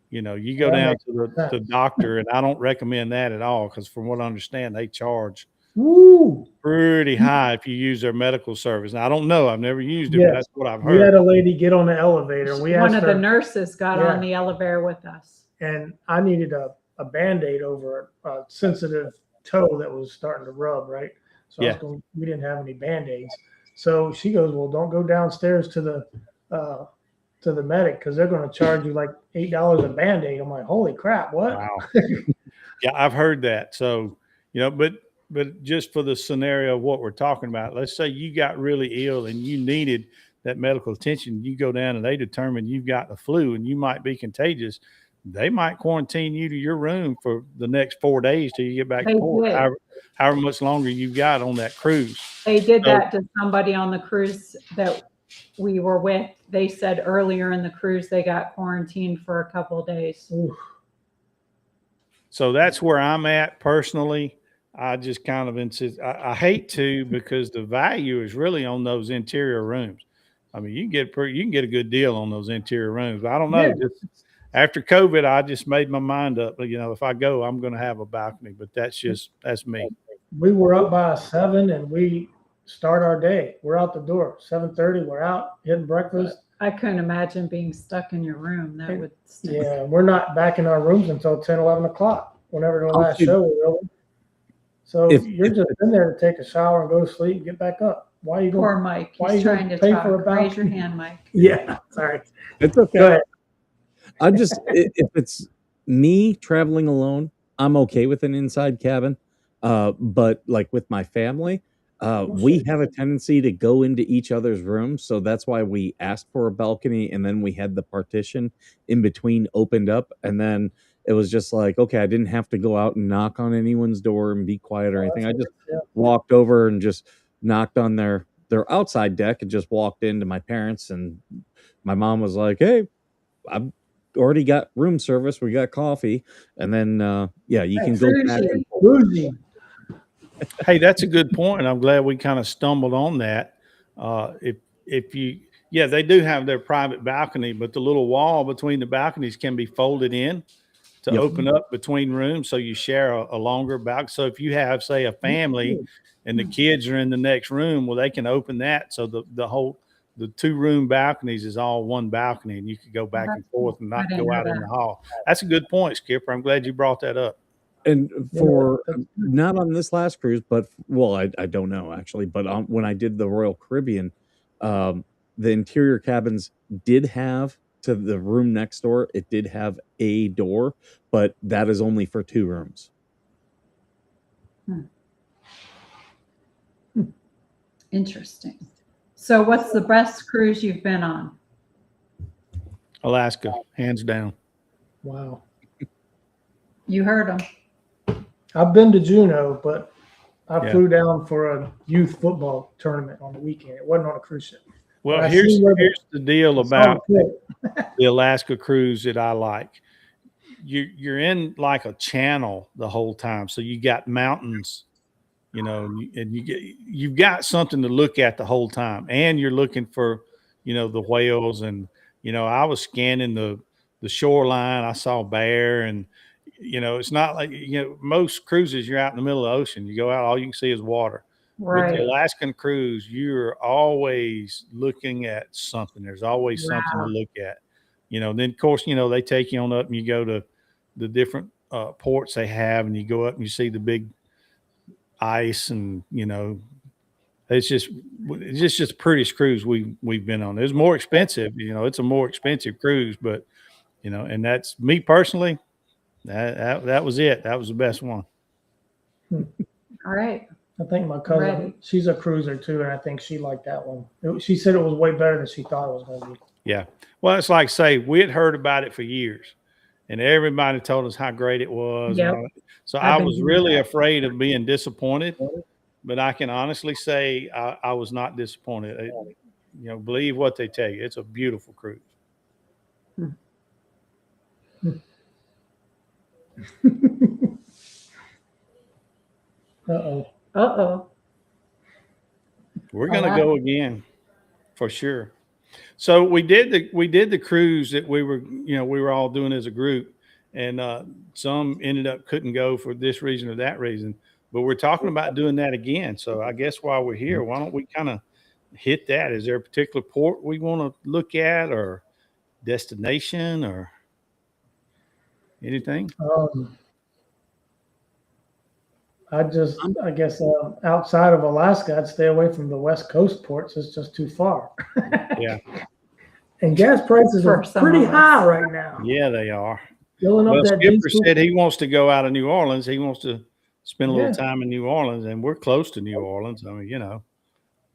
You know, you go That down makes to the sense. doctor, and I don't recommend that at all because, from what I understand, they charge Woo! pretty high if you use their medical service. Now, I don't know. I've never used it, but Yes. that's what I've We had heard. a lady get on the elevator. We One asked of the her, nurses got Yeah. on the elevator with us. and I needed a Band-Aid over a sensitive toe that was starting to rub, right? So Yeah. we didn't have any Band-Aids. So she goes, well, don't go downstairs to the medic because they're going to charge you like $8 a Band-Aid. I'm like, holy crap, what? Wow. Yeah, I've heard that. So, you know, but just for the scenario of what we're talking about, let's say you got really ill and you needed that medical attention. You go down and they determine you've got the flu and you might be contagious. They might quarantine you to your room for the next 4 days till you get back They to port, did. however much longer you've got on that cruise. They did So- that to somebody on the cruise that we were with. They said earlier in the cruise they got quarantined for a couple of days. Oof. So that's where I'm at personally. I just kind of insist. I hate to because the value is really on those interior rooms. I mean, you can get a good deal on those interior rooms. But I don't know. Yeah. Just after COVID, I just made my mind up. You know, if I go, I'm going to have a balcony. But that's me. We were up by 7 and we start our day. We're out the door 7:30. We're out hitting breakfast. I couldn't imagine being stuck in your room. That would stink. Yeah, we're not back in our rooms until 10, 11 o'clock, whenever the I'll last see- show was over. So If- you're just in there to take a shower and go to sleep and get back up. Why are you going? Poor Mike. Why He's you trying to pay talk. for a Raise your balcony? hand, Mike. Yeah, sorry. It's Go okay. ahead. I just if it's me traveling alone, I'm okay with an inside cabin. But like with my family, we have a tendency to go into each other's rooms, so that's why we asked for a balcony, and then we had the partition in between opened up, and then it was just like, okay, I didn't have to go out and knock on anyone's door and be quiet or anything. I just Yeah. walked over and just knocked on their outside deck and just walked into my parents, and my mom was like, "Hey, I've already got room service. We got coffee." And then, yeah, you can go back and forth. Bougie. Hey, that's a good point. I'm glad we kind of stumbled on that. Yeah, they do have their private balcony, but the little wall between the balconies can be folded in to Yep. open up between rooms, so you share a longer balcony. So if you have, say, a family and the kids are in the next room, well, they can open that. So the 2-room balconies is all one balcony, and you could go back and forth and I not didn't go know out in that. the hall. That's a good point, Skipper. I'm glad you brought that up. And Yeah, for that's- not on this last cruise, but well, I don't know actually, but when I did the Royal Caribbean, the interior cabins did have to the room next door. It did have a door, but that is only for 2 rooms. Interesting. So what's the best cruise you've been on? Alaska, hands down. Wow. You heard them. I've been to Juneau, but I Yeah. flew down for a youth football tournament on the weekend. It wasn't on a cruise ship. Well, I here's see where the deal I saw about the clip. the Alaska cruise that I like. You're in like a channel the whole time, so you got mountains, you know, and you've got something to look at the whole time, and you're looking for, you know, the whales, and you know, I was scanning the shoreline. I saw bear, and you know, it's not like, you know, most cruises you're out in the middle of the ocean. You go out, all you can see is water. With the Right. Alaskan cruise, you're always looking at something. There's always something Wow. to look at. You know, then of course, you know, they take you on up and you go to the different ports they have, and you go up and you see the big ice, and you know, it's just the prettiest cruise we've been on. It's more expensive, you know, it's a more expensive cruise, but you know, and that's me personally. That was it. That was the best one. All right. I think my cousin, Ready. she's a cruiser too, and I think she liked that one. She said it was way better than she thought it was going to be. Yeah. Well, it's like, say, we had heard about it for years, and everybody told us how great it was. Yep. So I've I been was hearing really that. afraid of being disappointed, but I can honestly say I was not disappointed. You know, believe what they tell you. It's a beautiful cruise. Uh-oh. Uh-oh. We're going to wow. go again for sure. So we did the cruise that we were all doing as a group, and some ended up couldn't go for this reason or that reason. But we're talking about doing that again. So I guess while we're here, why don't we kind of hit that? Is there a particular port we want to look at, or destination, or anything? I guess outside of Alaska, I'd stay away from the West Coast ports. It's just too far. Yeah. And gas prices For are some pretty of us. high right now. Yeah, they are. Filling up Well, that Skipper diesel. said he wants to go out of New Orleans. He wants to spend a little Yeah. time in New Orleans, and we're close to New Orleans. I mean,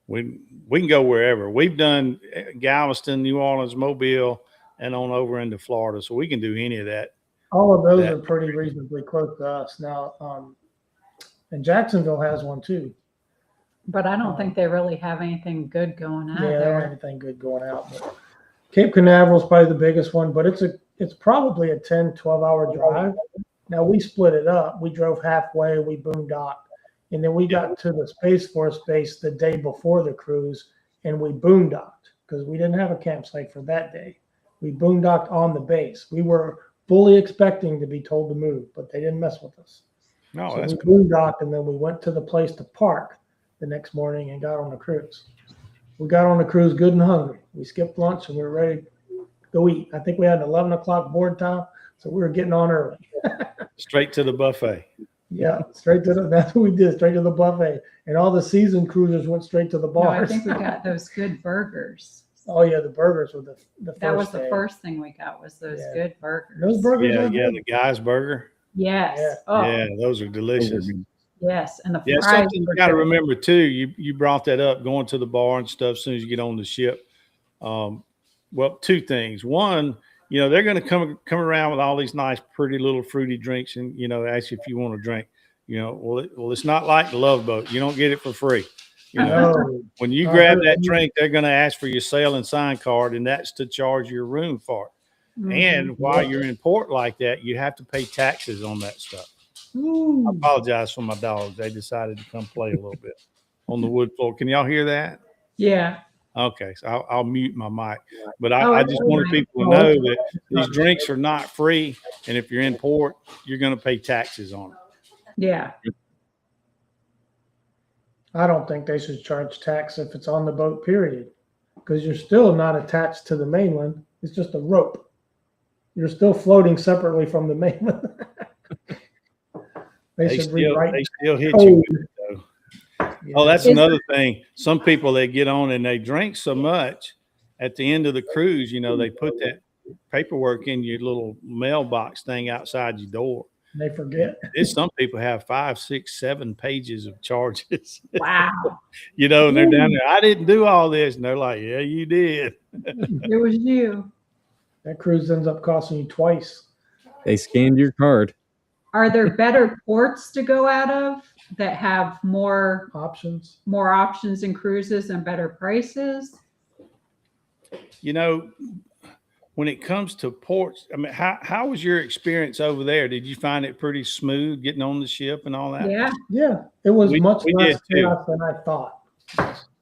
we can go wherever. We've done Galveston, New Orleans, Mobile, and on over into Florida, so we can do any of that. All of those are pretty reasonably close to us now. And Jacksonville has one too. But I don't think they really have anything good going out Yeah, they don't have there. anything good going out. But Cape Canaveral is probably the biggest one, but it's probably a 10, 12-hour drive. Now we split it up. We drove halfway, we boondocked, and then we got to the Space Force base the day before the cruise, and we boondocked because we didn't have a campsite for that day. We boondocked on the base. We were fully expecting to be told to move, but they didn't mess with us. No, So that's we cool. boondocked, and then we went to the place to park the next morning and got on the cruise. We got on the cruise good and hungry. We skipped lunch and we were ready to go eat. I think we had an 11 o'clock board time, so we were getting on early. Straight to the buffet. Yeah, that's what we did, straight to the buffet. And all the seasoned cruisers went straight to the No, I bars. think we got those good burgers. Oh yeah, the burgers were the first That was the day. first thing we got was those Yeah. good burgers. Those burgers Yeah, are yeah, good. the guy's burger. Yes. Yeah. Oh, Yeah, those are delicious. yes. And the Yeah, fries something you were got to good. remember too. You brought that up, going to the bar and stuff. As soon as you get on the ship, well, two things. One, they're going to come around with all these nice, pretty little fruity drinks, and ask you if you want a drink. Well, it's not like the Love Boat. You don't get it for free. No. When you I grab heard that you. drink, they're going to ask for your sail and sign card, and that's to charge your room for it. Mhm. And while you're in port like that, you have to pay taxes on that stuff. I apologize for my dogs. They decided to come play a little bit on the wood floor. Can y'all hear that? Yeah. Okay, so I'll mute my mic. But Oh, I it's just fine. wanted people to know that these drinks are not free, and if you're in port, you're going to pay taxes on it. Yeah. I don't think they should charge tax if it's on the boat, period. Because you're still not attached to the mainland. It's just a rope. You're still floating separately from the mainland. They should rewrite They still hit you code. with it, though. Oh, that's Is another thing. Some people, they get on and they drink so much at the end of the cruise, they put that paperwork in your little mailbox thing outside your door. They forget. Some people have 5, 6, 7 pages of charges. Wow. And they're down there. I didn't do all this. And they're like, yeah, you did. It was you. That cruise ends up costing you twice. They scanned your card. Are there better ports to go out of that have more Options. options and cruises and better prices? When it comes to ports, I mean, how was your experience over there? Did you find it pretty smooth getting on the ship and all that? Yeah. Yeah, it was much we less did too. chaos than I thought.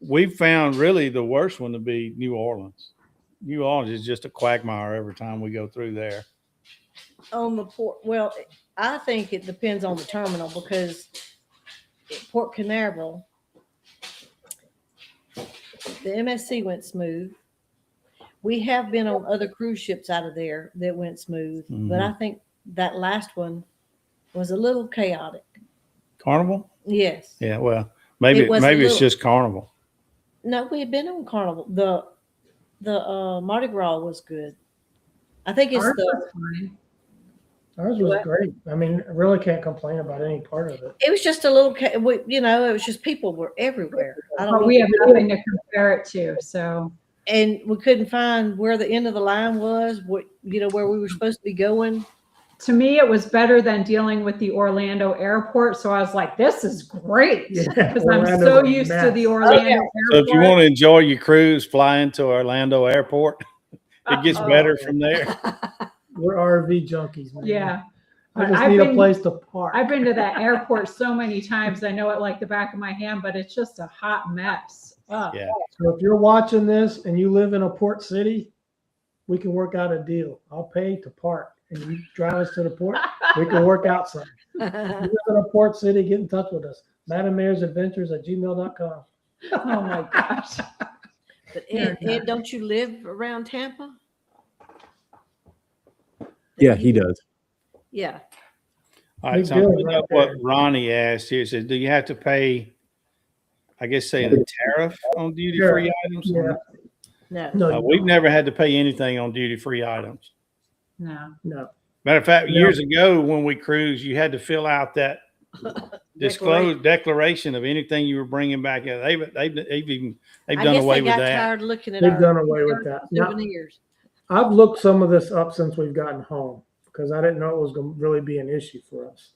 We found really the worst one to be New Orleans. New Orleans is just a quagmire every time we go through there. On the port, well, I think it depends on the terminal because at Port Canaveral, the MSC went smooth. We have been on other cruise ships out of there that went smooth, but I think that last one was a little chaotic. Carnival? Yes. Yeah, well, maybe It was a it's little- just Carnival. No, we had been on Carnival. The Mardi Gras was good. I think it's Ours the. was fine. Ours was great. I mean, I really can't complain about any part of it. It was just a little. It was just people were everywhere. I don't But know. we have nothing to compare it to. So And we couldn't find where the end of the line was. Where we were supposed to be going. to me, it was better than dealing with the Orlando airport. So I was like, this is great Yeah, because I'm Orlando's so a used to mess. the Orlando yeah. So if you airport. want to enjoy your cruise, fly into Orlando Airport. It gets Uh-oh. better from there. We're RV junkies, man. Yeah. I But just I've need a been- place to park. I've been to that airport so many times. I know it like the back of my hand, but it's just a hot mess. Ah, Yeah. So if you're watching this and you live in a port city, we can work out a deal. I'll pay to park and you drive us to the port. We can work out something. You live in a port city, get in touch with us. MadamMayorsAdventures@gmail.com. oh my gosh. But Ed, don't you live around Tampa? Yeah, he does. Yeah. All right. Big So I'm deal putting right up what there. Ronnie asked here. It says, do you have to pay, I guess, saying a tariff on duty-free items? Yeah. No. No, We've never had to pay anything on duty-free items. No. no. Matter of fact, No. years ago when we cruised, you had to fill out that declaration of anything you were bringing back. They've I done guess away they with got that. tired of looking at They've our done away with that. Now, souvenirs. I've looked some of this up since we've gotten home because I didn't know it was going to really be an issue for us.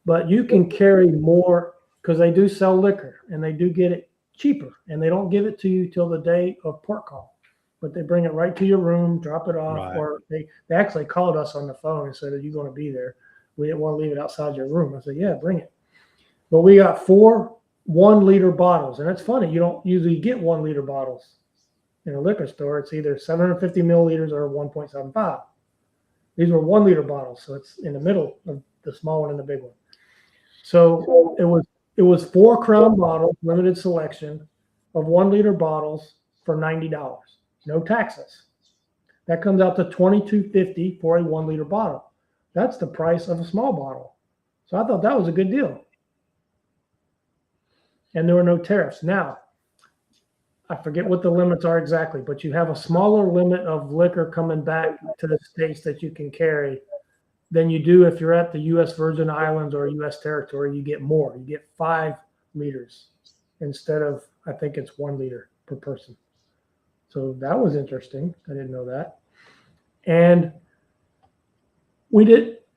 But you can carry more because they do sell liquor and they do get it cheaper and they don't give it to you till the day of port call. But they bring it right to your room, drop it off, Right. or they actually called us on the phone and said, "Are you going to be there? We didn't want to leave it outside your room." I said, "Yeah, bring it." But we got 4 1-liter bottles, and it's funny, you don't usually get 1-liter bottles in a liquor store. It's either 750 milliliters or 1.75. These were 1-liter bottles, so it's in the middle of the small one and the big one. So it was 4 Crown bottles, limited selection of 1-liter bottles for $90. No taxes. That comes out to $22.50 for a 1-liter bottle. That's the price of a small bottle. So I thought that was a good deal. And there were no tariffs. Now, I forget what the limits are exactly, but you have a smaller limit of liquor coming back to the states that you can carry than you do if you're at the U.S. Virgin Islands or U.S. territory. You get more. You get 5 liters instead of, I think it's 1 liter per person. So that was interesting. I didn't know that. And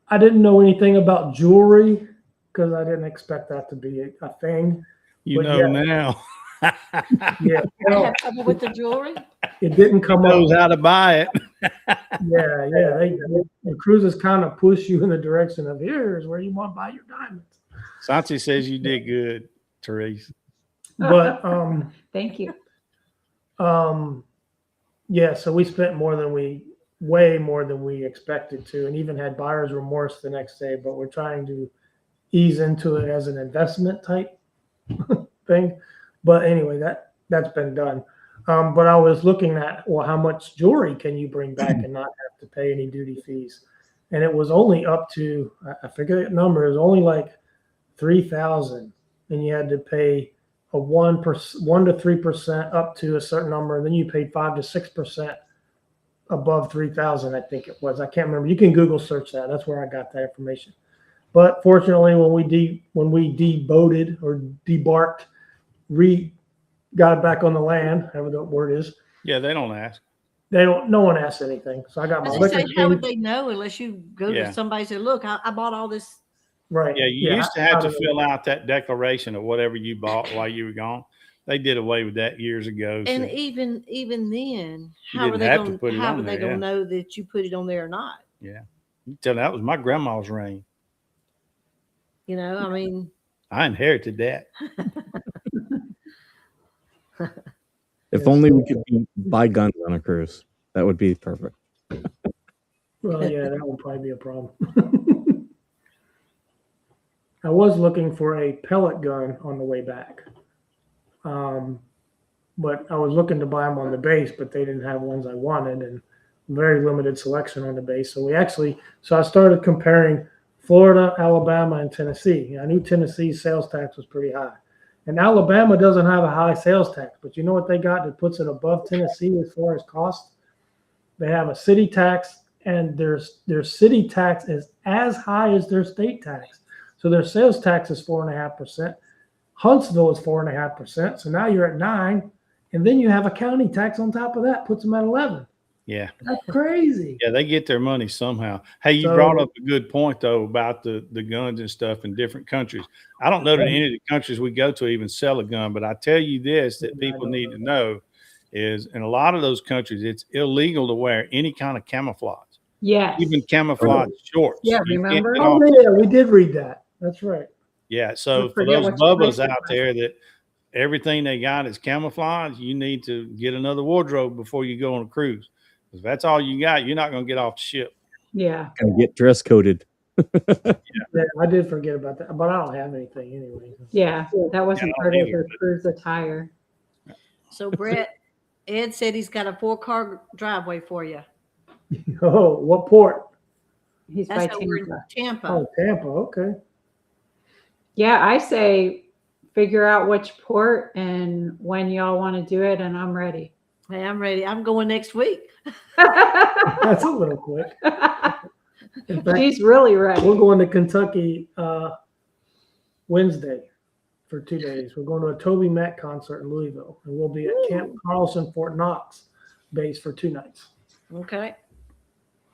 I didn't know anything about jewelry because I didn't expect that to be a thing. You But know yeah. now. Yeah, I have trouble with the jewelry. it didn't He come knows up. how to buy it. Yeah. The cruises kind of push you in the direction of here's where you want to buy your diamonds. Santi says you did good, Therese. But Thank you. yeah, so we spent way more than we expected to, and even had buyer's remorse the next day. But we're trying to ease into it as an investment type thing. But anyway, that's been done. But I was looking at, well, how much jewelry can you bring back and not have to pay any duty fees? And it was only up to, I forget the number, it was only like 3,000, and you had to pay a 1% to 3% up to a certain number, and then you paid 5 to 6% above 3,000. I think it was. I can't remember. You can Google search that. That's where I got that information. But fortunately, when we deboated or debarked, got it back on the land, however the word is. Yeah, they don't ask. No one asks anything. So I got my As I liquor. say, how would they know unless you go Yeah. to somebody and say, look, I bought all this. Right. Yeah, you used to have to fill out that declaration of whatever you bought while you were gone. They did away with that years ago. And So even then, You how are didn't they have to going put it how on are they there, going yeah. to know that you put it on there or not? you tell that was my grandma's ring. You know, I mean, I inherited that. If only we could buy guns on a cruise. That would be perfect. Well, yeah, that would probably be a problem. I was looking for a pellet gun on the way back. But I was looking to buy them on the base, but they didn't have ones I wanted, and very limited selection on the base. So I started comparing Florida, Alabama, and Tennessee. I knew Tennessee's sales tax was pretty high. And Alabama doesn't have a high sales tax, but you know what they got that puts it above Tennessee as far as cost? They have a city tax, and their city tax is as high as their state tax. So their sales tax is 4.5%. Huntsville is 4.5%. So now you're at 9%. And then you have a county tax on top of that, puts them at 11%. Yeah. That's crazy. Yeah, they get their money somehow. Hey, you So- brought up a good point, though, about the guns and stuff in different countries. I don't know that any of the countries we go to even sell a gun, but I tell you this that people need to know is in a lot of those countries, it's illegal to wear any kind of camouflage, Yes. even camouflage shorts. Yeah, You can't remember? get Oh, off- yeah, we did read that. That's right. Yeah, so We for forget those which bubbas places out are. there that everything they got is camouflage, you need to get another wardrobe before you go on a cruise. If that's all you got, you're not going to get off the ship. Yeah. Gotta get dress coded. Yeah, I did forget about that, but I don't have anything anyway. Yeah. That wasn't Yeah, part of either, the cruise attire. So Brett, Ed said he's got a 4-car driveway for you. Oh, what port? He's That's by over in Tampa. Tampa. Oh, Tampa. Okay. Yeah, I say figure out which port and when y'all want to do it, and I'm ready. Hey, I'm ready. I'm going next week. That's a little quick. In fact, She's really ready. we're going to Kentucky Wednesday for 2 days. We're going to a Toby Mac concert in Louisville, and we'll be at Camp Carlson, Fort Knox base for 2 nights. Okay.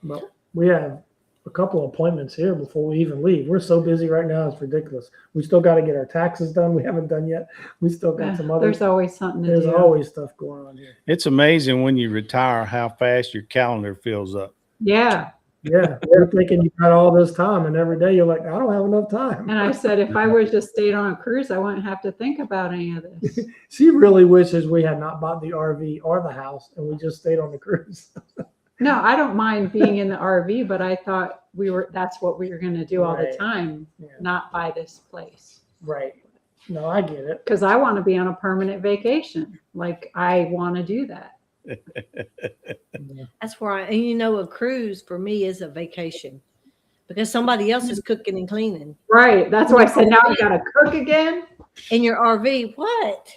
But we have a couple of appointments here before we even leave. We're so busy right now, it's ridiculous. We still got to get our taxes done. We haven't done yet. We still got some other. There's always something to There's do. always stuff going on here. It's amazing when you retire how fast your calendar fills up. Yeah. Yeah, you're thinking you've got all this time, and every day you're like, I don't have enough time. And I said, if I would have just stayed on a cruise, I wouldn't have to think about any of this. She really wishes we had not bought the RV or the house, and we just stayed on the cruise. No, I don't mind being in the RV, but I thought that's what we were going to do all the Right. time, Yeah. not buy this place. Right. No, I get it. Because I want to be on a permanent vacation. Like, I want to do that. That's where and a cruise for me is a vacation because somebody else is cooking and cleaning. Right. That's why I said, now I got to cook again. In your RV, what?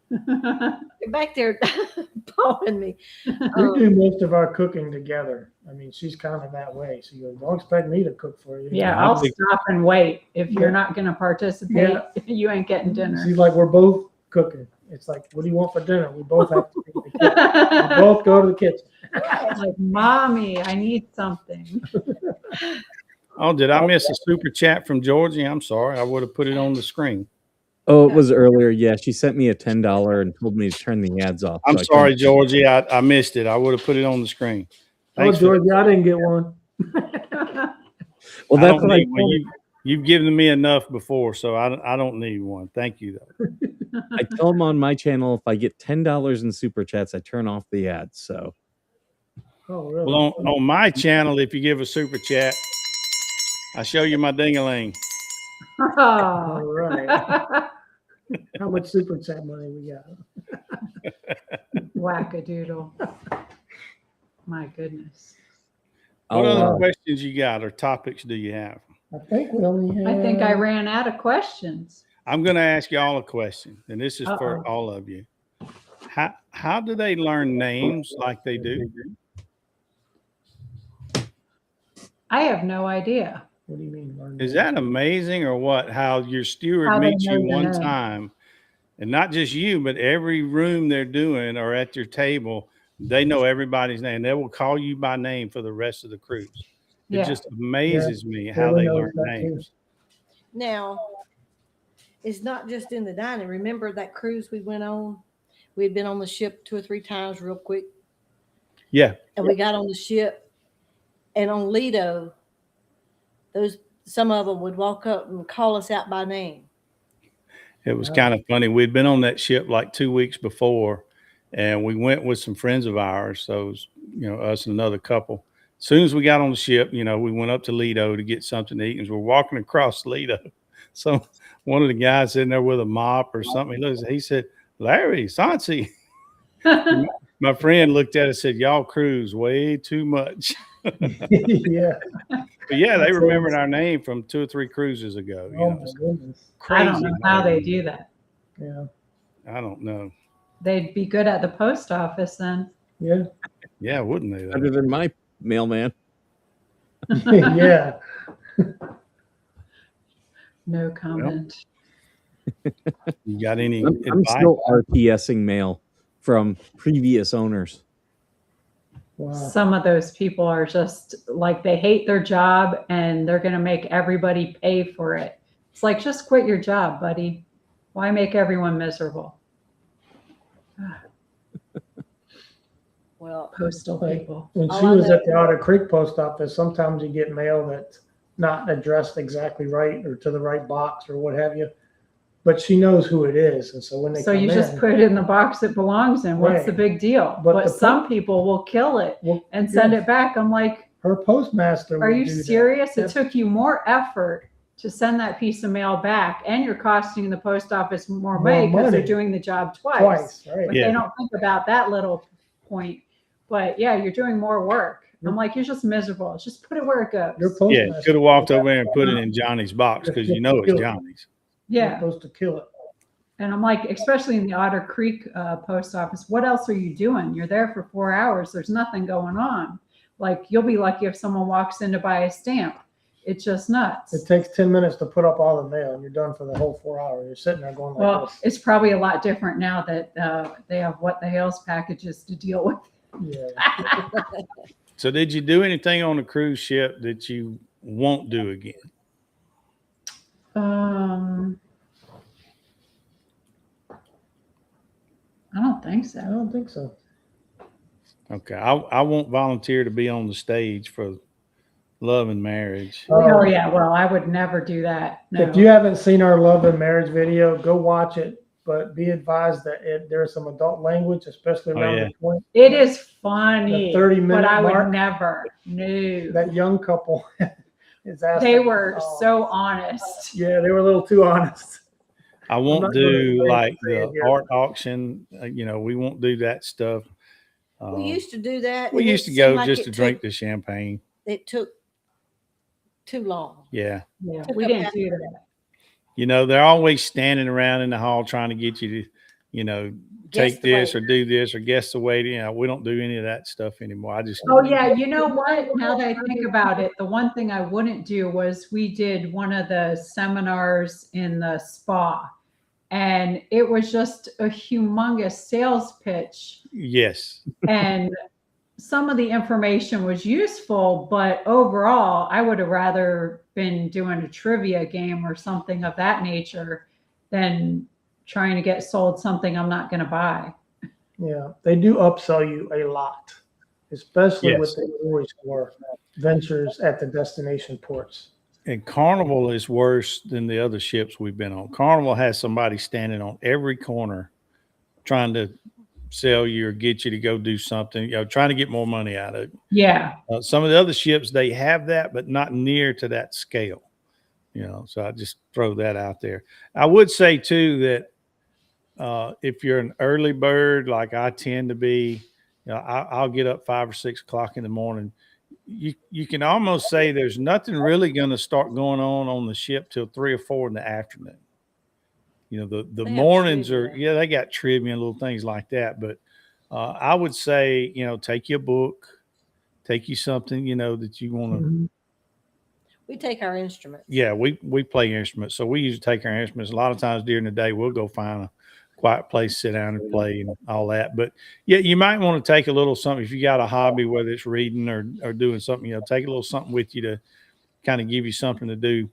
You're back there pawing me. We do most of our cooking together. I mean, she's kind of that way. She goes, don't expect me to cook for you. Yeah, I I'll think- stop and wait. If you're not going to participate, you ain't getting dinner. She's like, we're both cooking. It's like, what do you want for dinner? We both have to be in the kitchen. We both go to the kitchen. Like, mommy, I need something. Oh, did I miss a super chat from Georgie? I'm sorry. I would have put it on the screen. Oh, it was earlier. Yeah, she sent me a $10 and told me to turn the ads off. I'm so I sorry, couldn't- Georgie. I missed it. I would have put it on the screen. Oh, Thanks for Georgia, I didn't get one. Well, I that's don't what I need one. told You've given me enough before, so I don't need one. Thank you, though. I tell them on my channel if I get $10 in super chats, I turn off the ads. So Oh, really? Well, on my channel, if you give a super chat, I show you my ding-a-ling. All Oh. right. How much super chat money we got? Wackadoodle. My goodness. What I'll, other questions you got or topics do you have? I think we only have. I think I ran out of questions. I'm going to ask you all a question, and this is for Uh-oh. all of you. How do they learn names like they do? I have no idea. What do you mean? learn Is that? that amazing or what? How your steward How they meets know you your one name. time, and not just you, but every room they're doing or at your table, they know everybody's name. They will call you by name for the rest of the cruise. It Yeah. just amazes me how Taylor they knows learn that too. names. Now, it's not just in the dining. Remember that cruise we went on? We had been on the ship 2 or 3 times real quick. Yeah. And we got on the ship, and on Lido, some of them would walk up and call us out by name. It was Wow. kind of funny. We'd been on that ship like 2 weeks before, and we went with some friends of ours. So, it was, us and another couple. As soon as we got on the ship, we went up to Lido to get something to eat. And we're walking across Lido. So one of the guys sitting there with a mop or something, he said, Larry, Sansi. My friend looked at us and said, y'all cruise way too much. Yeah. But yeah, they remembered our name from 2 or 3 cruises ago. Oh my goodness. I don't know how they do that. Yeah. I don't know. They'd be good at the post office then. Yeah. Yeah, wouldn't they? though? better than my mailman. Yeah. No comment. You got any I'm advice? still RPSing mail from previous owners. Wow. Some of those people are just like, they hate their job and they're going to make everybody pay for it. It's like, just quit your job, buddy. Why make everyone miserable? Well, Postal Right. people. When All she I was know- at the Otter Creek post office, sometimes you get mail that's not addressed exactly right or to the right box or what have you. but she knows who it is, and so when they So come you just in, put it in the box it belongs in. What's the Right. big deal? But But the some people will kill it well, and send yeah, it back. I'm like, her postmaster. are would you do that. serious? It That's- took you more effort to send that piece of mail back, and you're costing the post office more money because they're money. doing the job twice, right? But Yeah. they don't think about that little point. But yeah, you're doing more work. I'm like, you're just miserable. Just put it where it goes. Your Yeah, postmaster. could have walked over there and put it in Johnny's box because you know it's Johnny's. You're Yeah. supposed to kill it. And I'm like, especially in the Otter Creek post office, what else are you doing? You're there for 4 hours. There's nothing going on. Like, you'll be lucky if someone walks in to buy a stamp. It's just nuts. It takes 10 minutes to put up all the mail, and you're done for the whole 4 hours. You're sitting there going like Well, this. it's probably a lot different now that they have what the hell's packages to deal with. Yeah. So did you do anything on the cruise ship that you won't do again? I don't think I so. don't think so. Okay, I won't volunteer to be on the stage for love and marriage. Oh yeah, well, I would never do that. No. If you haven't seen our love and marriage video, go watch it. But be advised that there's some adult language, especially around yeah. the point. It is funny, The 30-minute but I would mark. never. No. That young couple is asking. They were so honest. Yeah, they were a little too honest. I not won't gonna do say like it the here. art auction. We won't do that stuff. We used to do that. We and it used to seemed go like just it to drink took- the champagne. It took too long. Yeah. Yeah, Took we up didn't half do the that. They're always standing around in the hall trying to get you to, Guess take the this or waiter. do this or guess the waiter. We don't do any of that stuff anymore. I just, Oh yeah, you know what? Now that I think about it, the one thing I wouldn't do was we did one of the seminars in the spa, and it was just a humongous sales pitch. yes. And some of the information was useful, but overall, I would have rather been doing a trivia game or something of that nature than trying to get sold something I'm not going to buy. Yeah, they do upsell you a lot, especially with Yes. the Glory Score ventures at the destination ports. And Carnival is worse than the other ships we've been on. Carnival has somebody standing on every corner trying to sell you or get you to go do something, trying to get more money out of it. Yeah. Some of the other ships, they have that, but not near to that scale. So I just throw that out there. I would say too that if you're an early bird, like I tend to be, I'll get up 5 or 6 o'clock in the morning. You can almost say there's nothing really going to start going on the ship till 3 or 4 in the afternoon. The They have mornings trivia. they got trivia and little things like that. But I would say, take you a book, take you something, that you want to. Mm-hmm. We take our instruments. Yeah, we play instruments. So we usually take our instruments. A lot of times during the day, we'll go find a quiet place, sit down and play and all that. But yeah, you might want to take a little something if you got a hobby, whether it's reading or doing something, take a little something with you to kind of give you something to do.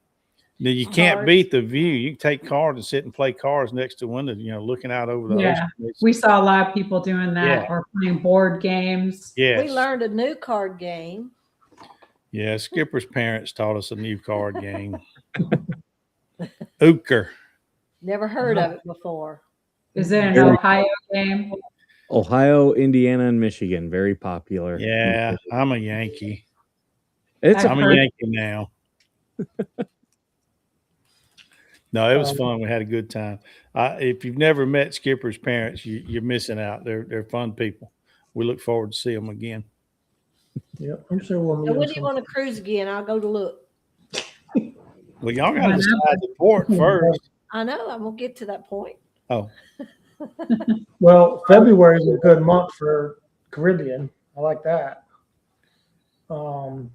Now, you can't Cards. beat the view. You can take cards and sit and play cards next to window, looking out over the Yeah. ocean. We saw a lot of people doing that Yeah. or playing board games. Yes. We learned a new card game. Yeah, Skipper's parents taught us a new card game. Euchre. Never heard of it before. Is it an Ohio game? Ohio, Indiana, and Michigan, very popular. Yeah, I'm a Yankee. It's I've I'm a heard- Yankee now. No, it was fun. We had a good time. If you've never met Skipper's parents, you're missing out. They're fun people. We look forward to see them again. Yeah, I'm sure we'll meet So when them do you want to cruise again? I'll go to look. Well, y'all got to decide the port first. I know. I'm gonna get to that point. Oh, Well, February is a good month for Caribbean. I like that. For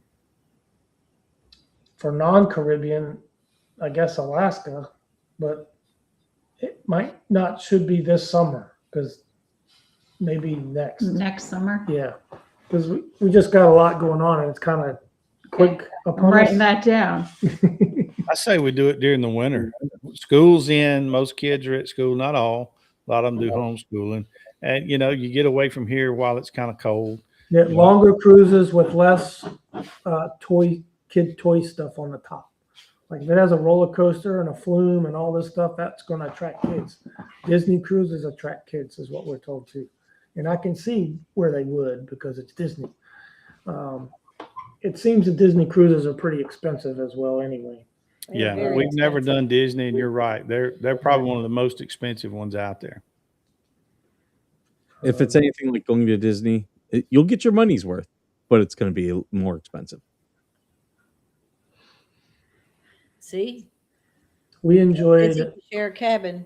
non-Caribbean, I guess Alaska, but it should be this summer because maybe next. Summer. Yeah, because we just got a lot going on and it's kind of quick I'm upon writing us. that down. I say we do it during the winter. School's in. Most kids are at school. Not all. A lot of them do homeschooling. And, you get away from here while it's kind of cold. Yeah, longer cruises with less kid toy stuff on the top. Like if it has a roller coaster and a flume and all this stuff, that's going to attract kids. Disney cruises attract kids, is what we're told too. And I can see where they would because it's Disney. It seems that Disney cruises are pretty expensive as well, anyway. Yeah, Very we've never expensive. done Disney, and you're right. They're probably one of the most expensive ones out there. If it's anything like going to Disney, you'll get your money's worth, but it's going to be more expensive. See, We it's enjoyed equal to share a cabin.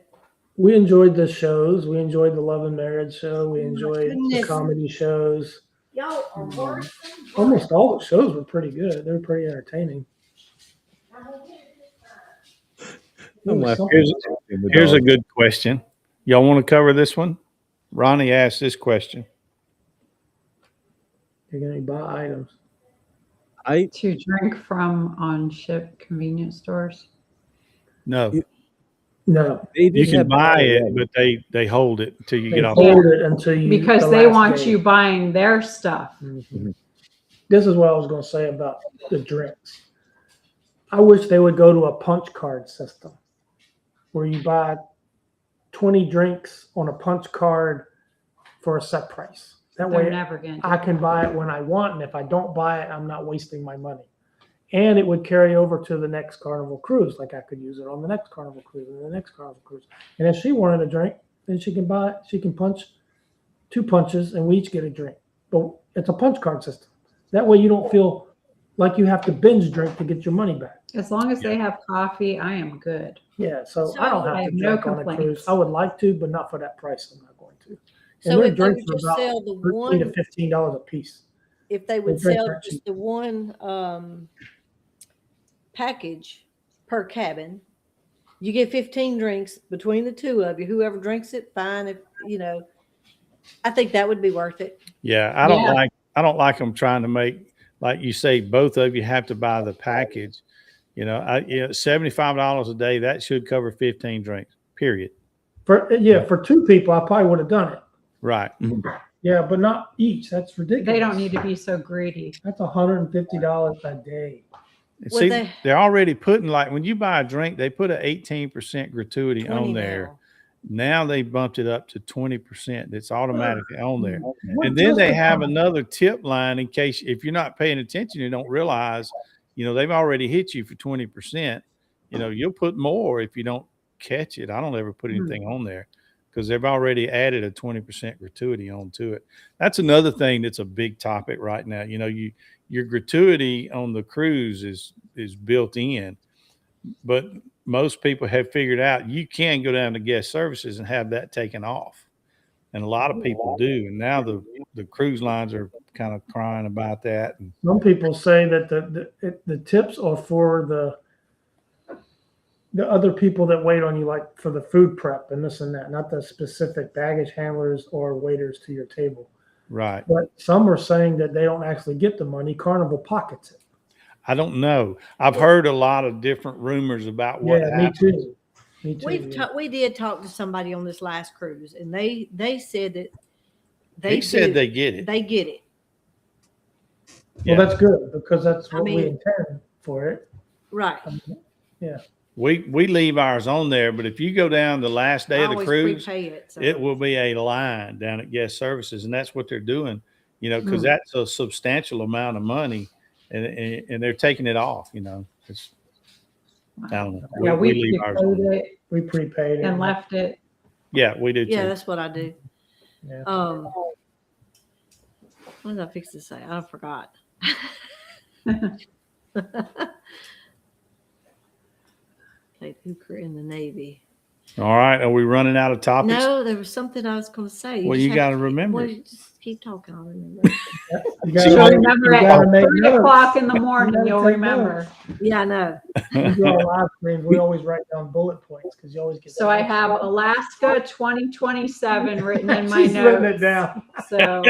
the shows. We enjoyed the Love and Marriage show. We enjoyed the goodness. comedy shows. Y'all are worse. Almost all the shows were pretty good. They were pretty entertaining. I'm laughing. Here's a good question. Y'all want to cover this one? Ronnie asked this question. You're going to buy items. To drink from on ship convenience stores. No, No, They did you can have buy that it, already. but they hold it until you they get off. hold it until you Because the they last want day. you buying their stuff. Mhm. This is what I was going to say about the drinks. I wish they would go to a punch card system where you buy 20 drinks on a punch card for a set price. That They're way never going I can buy it when I want, and if I don't buy it, I'm not wasting my money. And it would carry over to the next Carnival cruise. Like I could use it on the next Carnival cruise and the next Carnival cruise. And if she wanted a drink, then she can buy it. She can punch 2 punches and we each get a drink. But it's a punch card system. That way you don't feel like you have to binge drink to get your money back. As long as they have coffee, I am good. Yeah, so So I don't I have have to no drink on a complaints. cruise. I would like to, but not for that price. I'm not going to. And So their if they drinks would are just about sell the $13 to one, $15 a piece. if they would drink sell aren't just cheap. the one package per cabin, you get 15 drinks between the two of you. Whoever drinks it, fine. If I think that would be worth it. Yeah, I don't like them trying to make, like you say, both of you have to buy the package. $75 a day, that should cover 15 drinks, period. For 2 people, I probably would have done it. Right. Yeah, but not each. That's ridiculous. They don't need to be so greedy. That's $150 a day. And Well, see, they're already putting, like when you buy a drink, they put an 18% gratuity 20 on there. now. Now they bumped it up to 20%. It's automatically on there. What And then they just have happened? another tip line in case if you're not paying attention, you don't realize, they've already hit you for 20%. You'll put more if you don't catch it. I don't ever put anything on there because they've already added a 20% gratuity onto it. That's another thing that's a big topic right now. Your gratuity on the cruise is built in, but most people have figured out you can go down to guest services and have that taken off. And a lot of people do. And now the cruise lines are kind of crying about that. And Some people say that the tips are for the other people that wait on you, like for the food prep and this and that, not the specific baggage handlers or waiters to your table. right. But some are saying that they don't actually get the money. Carnival pockets it. I don't know. I've heard a lot of different rumors about what Yeah, happened. me too. Me too. We did talk to somebody on this last cruise, and they said that He said they get it. They get it. Well, that's good because that's what we mean- intend for it. Right. We leave ours on there, but if you go down the last day I of the always cruise, prepay it. So. it will be a line down at guest services, and that's what they're doing. Because that's a substantial amount of money, and they're taking it off. It's, I don't know. Yeah, we leave ours on prepaid there. it We prepaid it. and left it. Yeah, we do too. Yeah, that's what I do. Yeah. What did I fix to say? I forgot. Played hooker in the Navy. All right. Are we running out of topics? No, there was something I was going to say. Well, just you have got to remember. Well, just keep talking. I'll remember. You She'll gotta remember you at gotta make 3 notes. o'clock in the morning. gotta You'll take remember. Yeah, I know. We do our live streams. We always write down bullet points because you always get. So I have Alaska 2027 written in my She's written it notes. down. So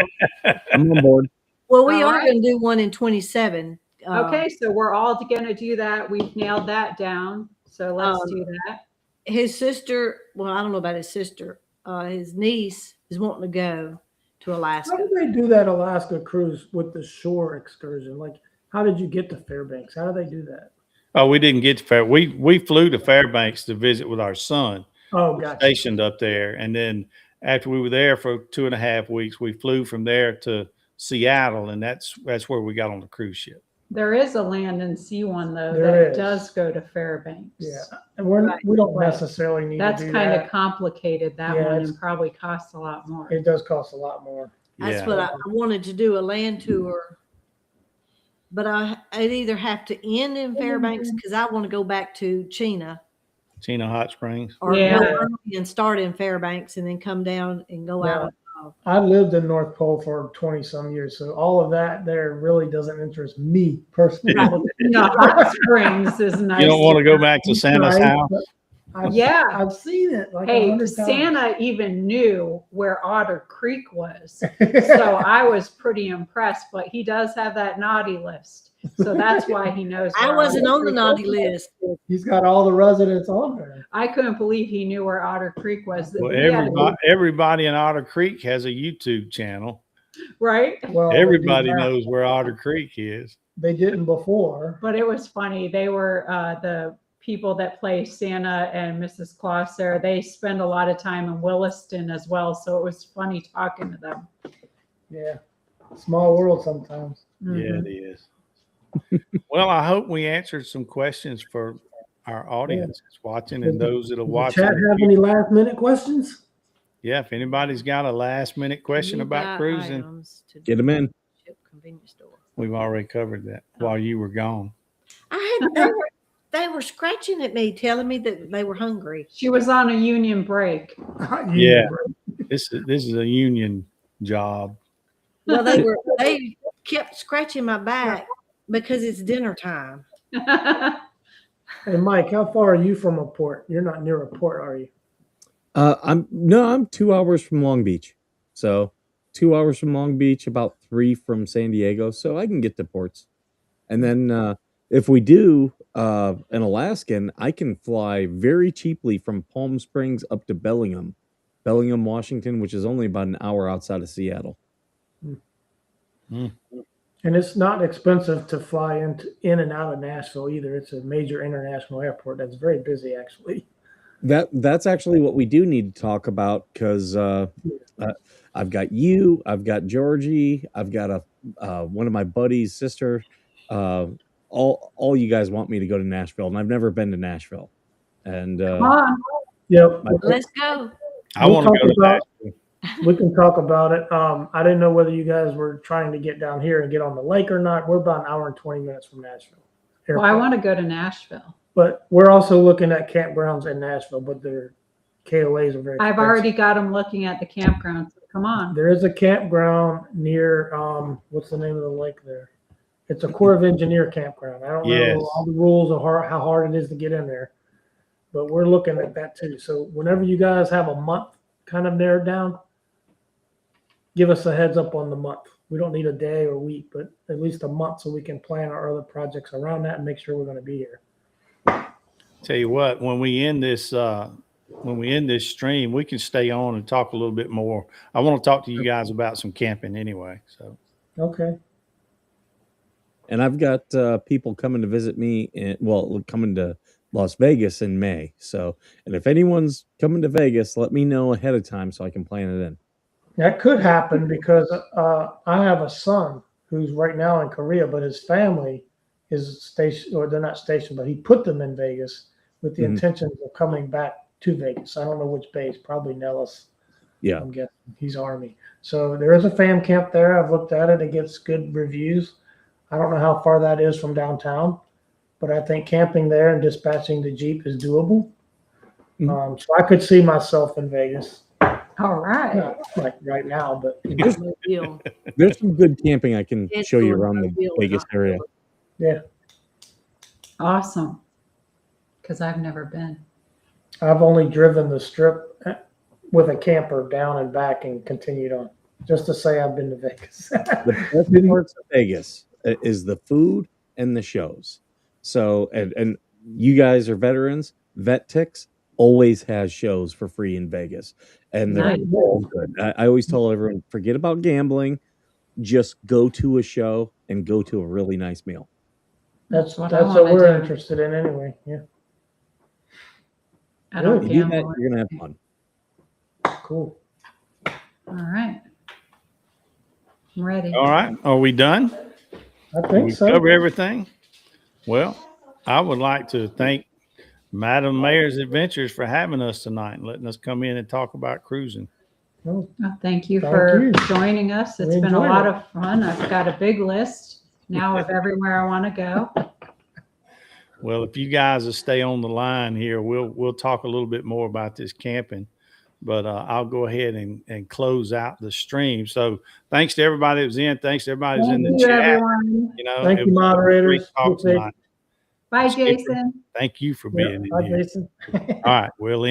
I'm on board. Well, we All are right. going to do one in 27. okay, so we're all going to do that. We've nailed that down. So let's do that. His sister, well, I don't know about his sister. His niece is wanting to go to Alaska. How did they do that Alaska cruise with the shore excursion? Like, how did you get to Fairbanks? How do they do that? Oh, we didn't get to Fair. We flew to Fairbanks to visit with our son, Oh, gotcha. stationed up there, and then after we were there for 2.5 weeks, we flew from there to Seattle, and that's where we got on the cruise ship. There is a land and sea one though There that is. does go to Fairbanks. Yeah, and we don't necessarily need That's to do kind of that. complicated, that Yeah, one, it's- and probably costs a lot more. It does cost a lot more. That's Yeah. what I wanted to do, a land tour. But I'd either have to end in Fairbanks because I want to go back to Chena, Chena Hot Springs. or Yeah. go early and start in Fairbanks and then come down and go out. I lived in North Pole for 20 some years, so all of that there really doesn't interest me personally. Hot Springs is nice. You don't want to go back to Santa's Right, house? but I've, Yeah. I've seen it like Hey, 100 times. Santa even knew where Otter Creek was. So I was pretty impressed, but he does have that naughty list. So that's why he knows. I where wasn't Otter on the Creek naughty was. list. He's got all the residents on there. I couldn't believe he knew where Otter Creek was. Well, He had to everybody in Otter Creek has a YouTube channel. right? Well, they do Everybody now. knows where Otter Creek is. They didn't before. But it was funny. They were the people that play Santa and Mrs. Claus there. They spend a lot of time in Williston as well. So it was funny talking to them. Yeah, small world sometimes. Yeah, Mhm. it is. Well, I hope we answered some questions for our audience that's watching and those that'll Does watch. the chat have any last minute questions? Yeah, if anybody's got a last minute question New about buy cruising, items to Get them in. ship convenience store. we've already covered that while you were gone. They were scratching at me, telling me that they were hungry. She was on a union break. Yeah. This is a union job. Well, they kept scratching my back because it's dinner time. Hey, Mike, how far are you from a port? You're not near a port, are you? I'm 2 hours from Long Beach. So 2 hours from Long Beach, about 3 from San Diego. So I can get to ports. And then if we do an Alaskan, I can fly very cheaply from Palm Springs up to Bellingham, Washington, which is only about an hour outside of Seattle. And it's not expensive to fly in and out of Nashville either. It's a major international airport that's very busy, actually. That's actually what we do need to talk about because I've got you, I've got Georgie, I've got one of my buddies' sister. All you guys want me to go to Nashville, and I've never been to Nashville. And Come on. Yep. Let's go. I We'll want to talk go to about- Nashville. We can talk about it. I didn't know whether you guys were trying to get down here and get on the lake or not. We're about an hour and 20 minutes from Nashville. Well, I want to go to Nashville. But we're also looking at campgrounds in Nashville, but their KOAs are very I've expensive. already got them looking at the campground. So come on. There is a campground near, what's the name of the lake there? It's a Corps of Engineer campground. I don't Yes. know all the rules of how hard it is to get in there, but we're looking at that too. So whenever you guys have a month kind of narrowed down, give us a heads up on the month. We don't need a day or week, but at least a month so we can plan our other projects around that and make sure we're going to be here. Tell you what, when we end this stream, we can stay on and talk a little bit more. I want to talk to you guys about some camping anyway. So Okay. And I've got people coming to visit me, coming to Las Vegas in May. So, and if anyone's coming to Vegas, let me know ahead of time so I can plan it in. That could happen because I have a son who's right now in Korea, but his family is stationed, or they're not stationed, but he put them in Vegas with the intentions of coming back to Vegas. I don't know which base, probably Nellis. Yeah. I'm guessing he's Army. So there is a fam camp there. I've looked at it. It gets good reviews. I don't know how far that is from downtown, but I think camping there and dispatching the Jeep is doable. So I could see myself in Vegas. All right. Not like right now, but Mobile. There's some good camping I can It's show you going around the mobile, Vegas not area. mobile. yeah, Awesome. Because I've never been. I've only driven the strip with a camper down and back and continued on just to say I've been to Vegas. The best parts of Vegas is the food and the shows. So, and you guys are veterans. VetTix always has shows for free in Vegas, and they're Nice. all good. I always tell everyone, forget about gambling, just go to a show and go to a really nice meal. That's what that's I what wanna we're do. interested in anyway. Yeah, I don't Good. You do that, gamble. you're gonna have fun. cool. All right. I'm ready. All right. Are we done? I Did think we so. cover everything? Well, I would like to thank Madam Mayor's Adventures for having us tonight and letting us come in and talk about cruising. Oh, Well, thank you Thank for you. joining us. It's We been a enjoyed lot it. of fun. I've got a big list now of everywhere I want to go. Well, if you guys will stay on the line here, we'll talk a little bit more about this camping. But I'll go ahead and close out the stream. So thanks to everybody that was in. Thanks to everybody who's in Thank the you, chat. everyone. You know, Thank it you, was a great moderators. talk tonight. Bye, Skipper, Jason. thank you for Yeah, being in bye, here. Jason. All right, we'll end.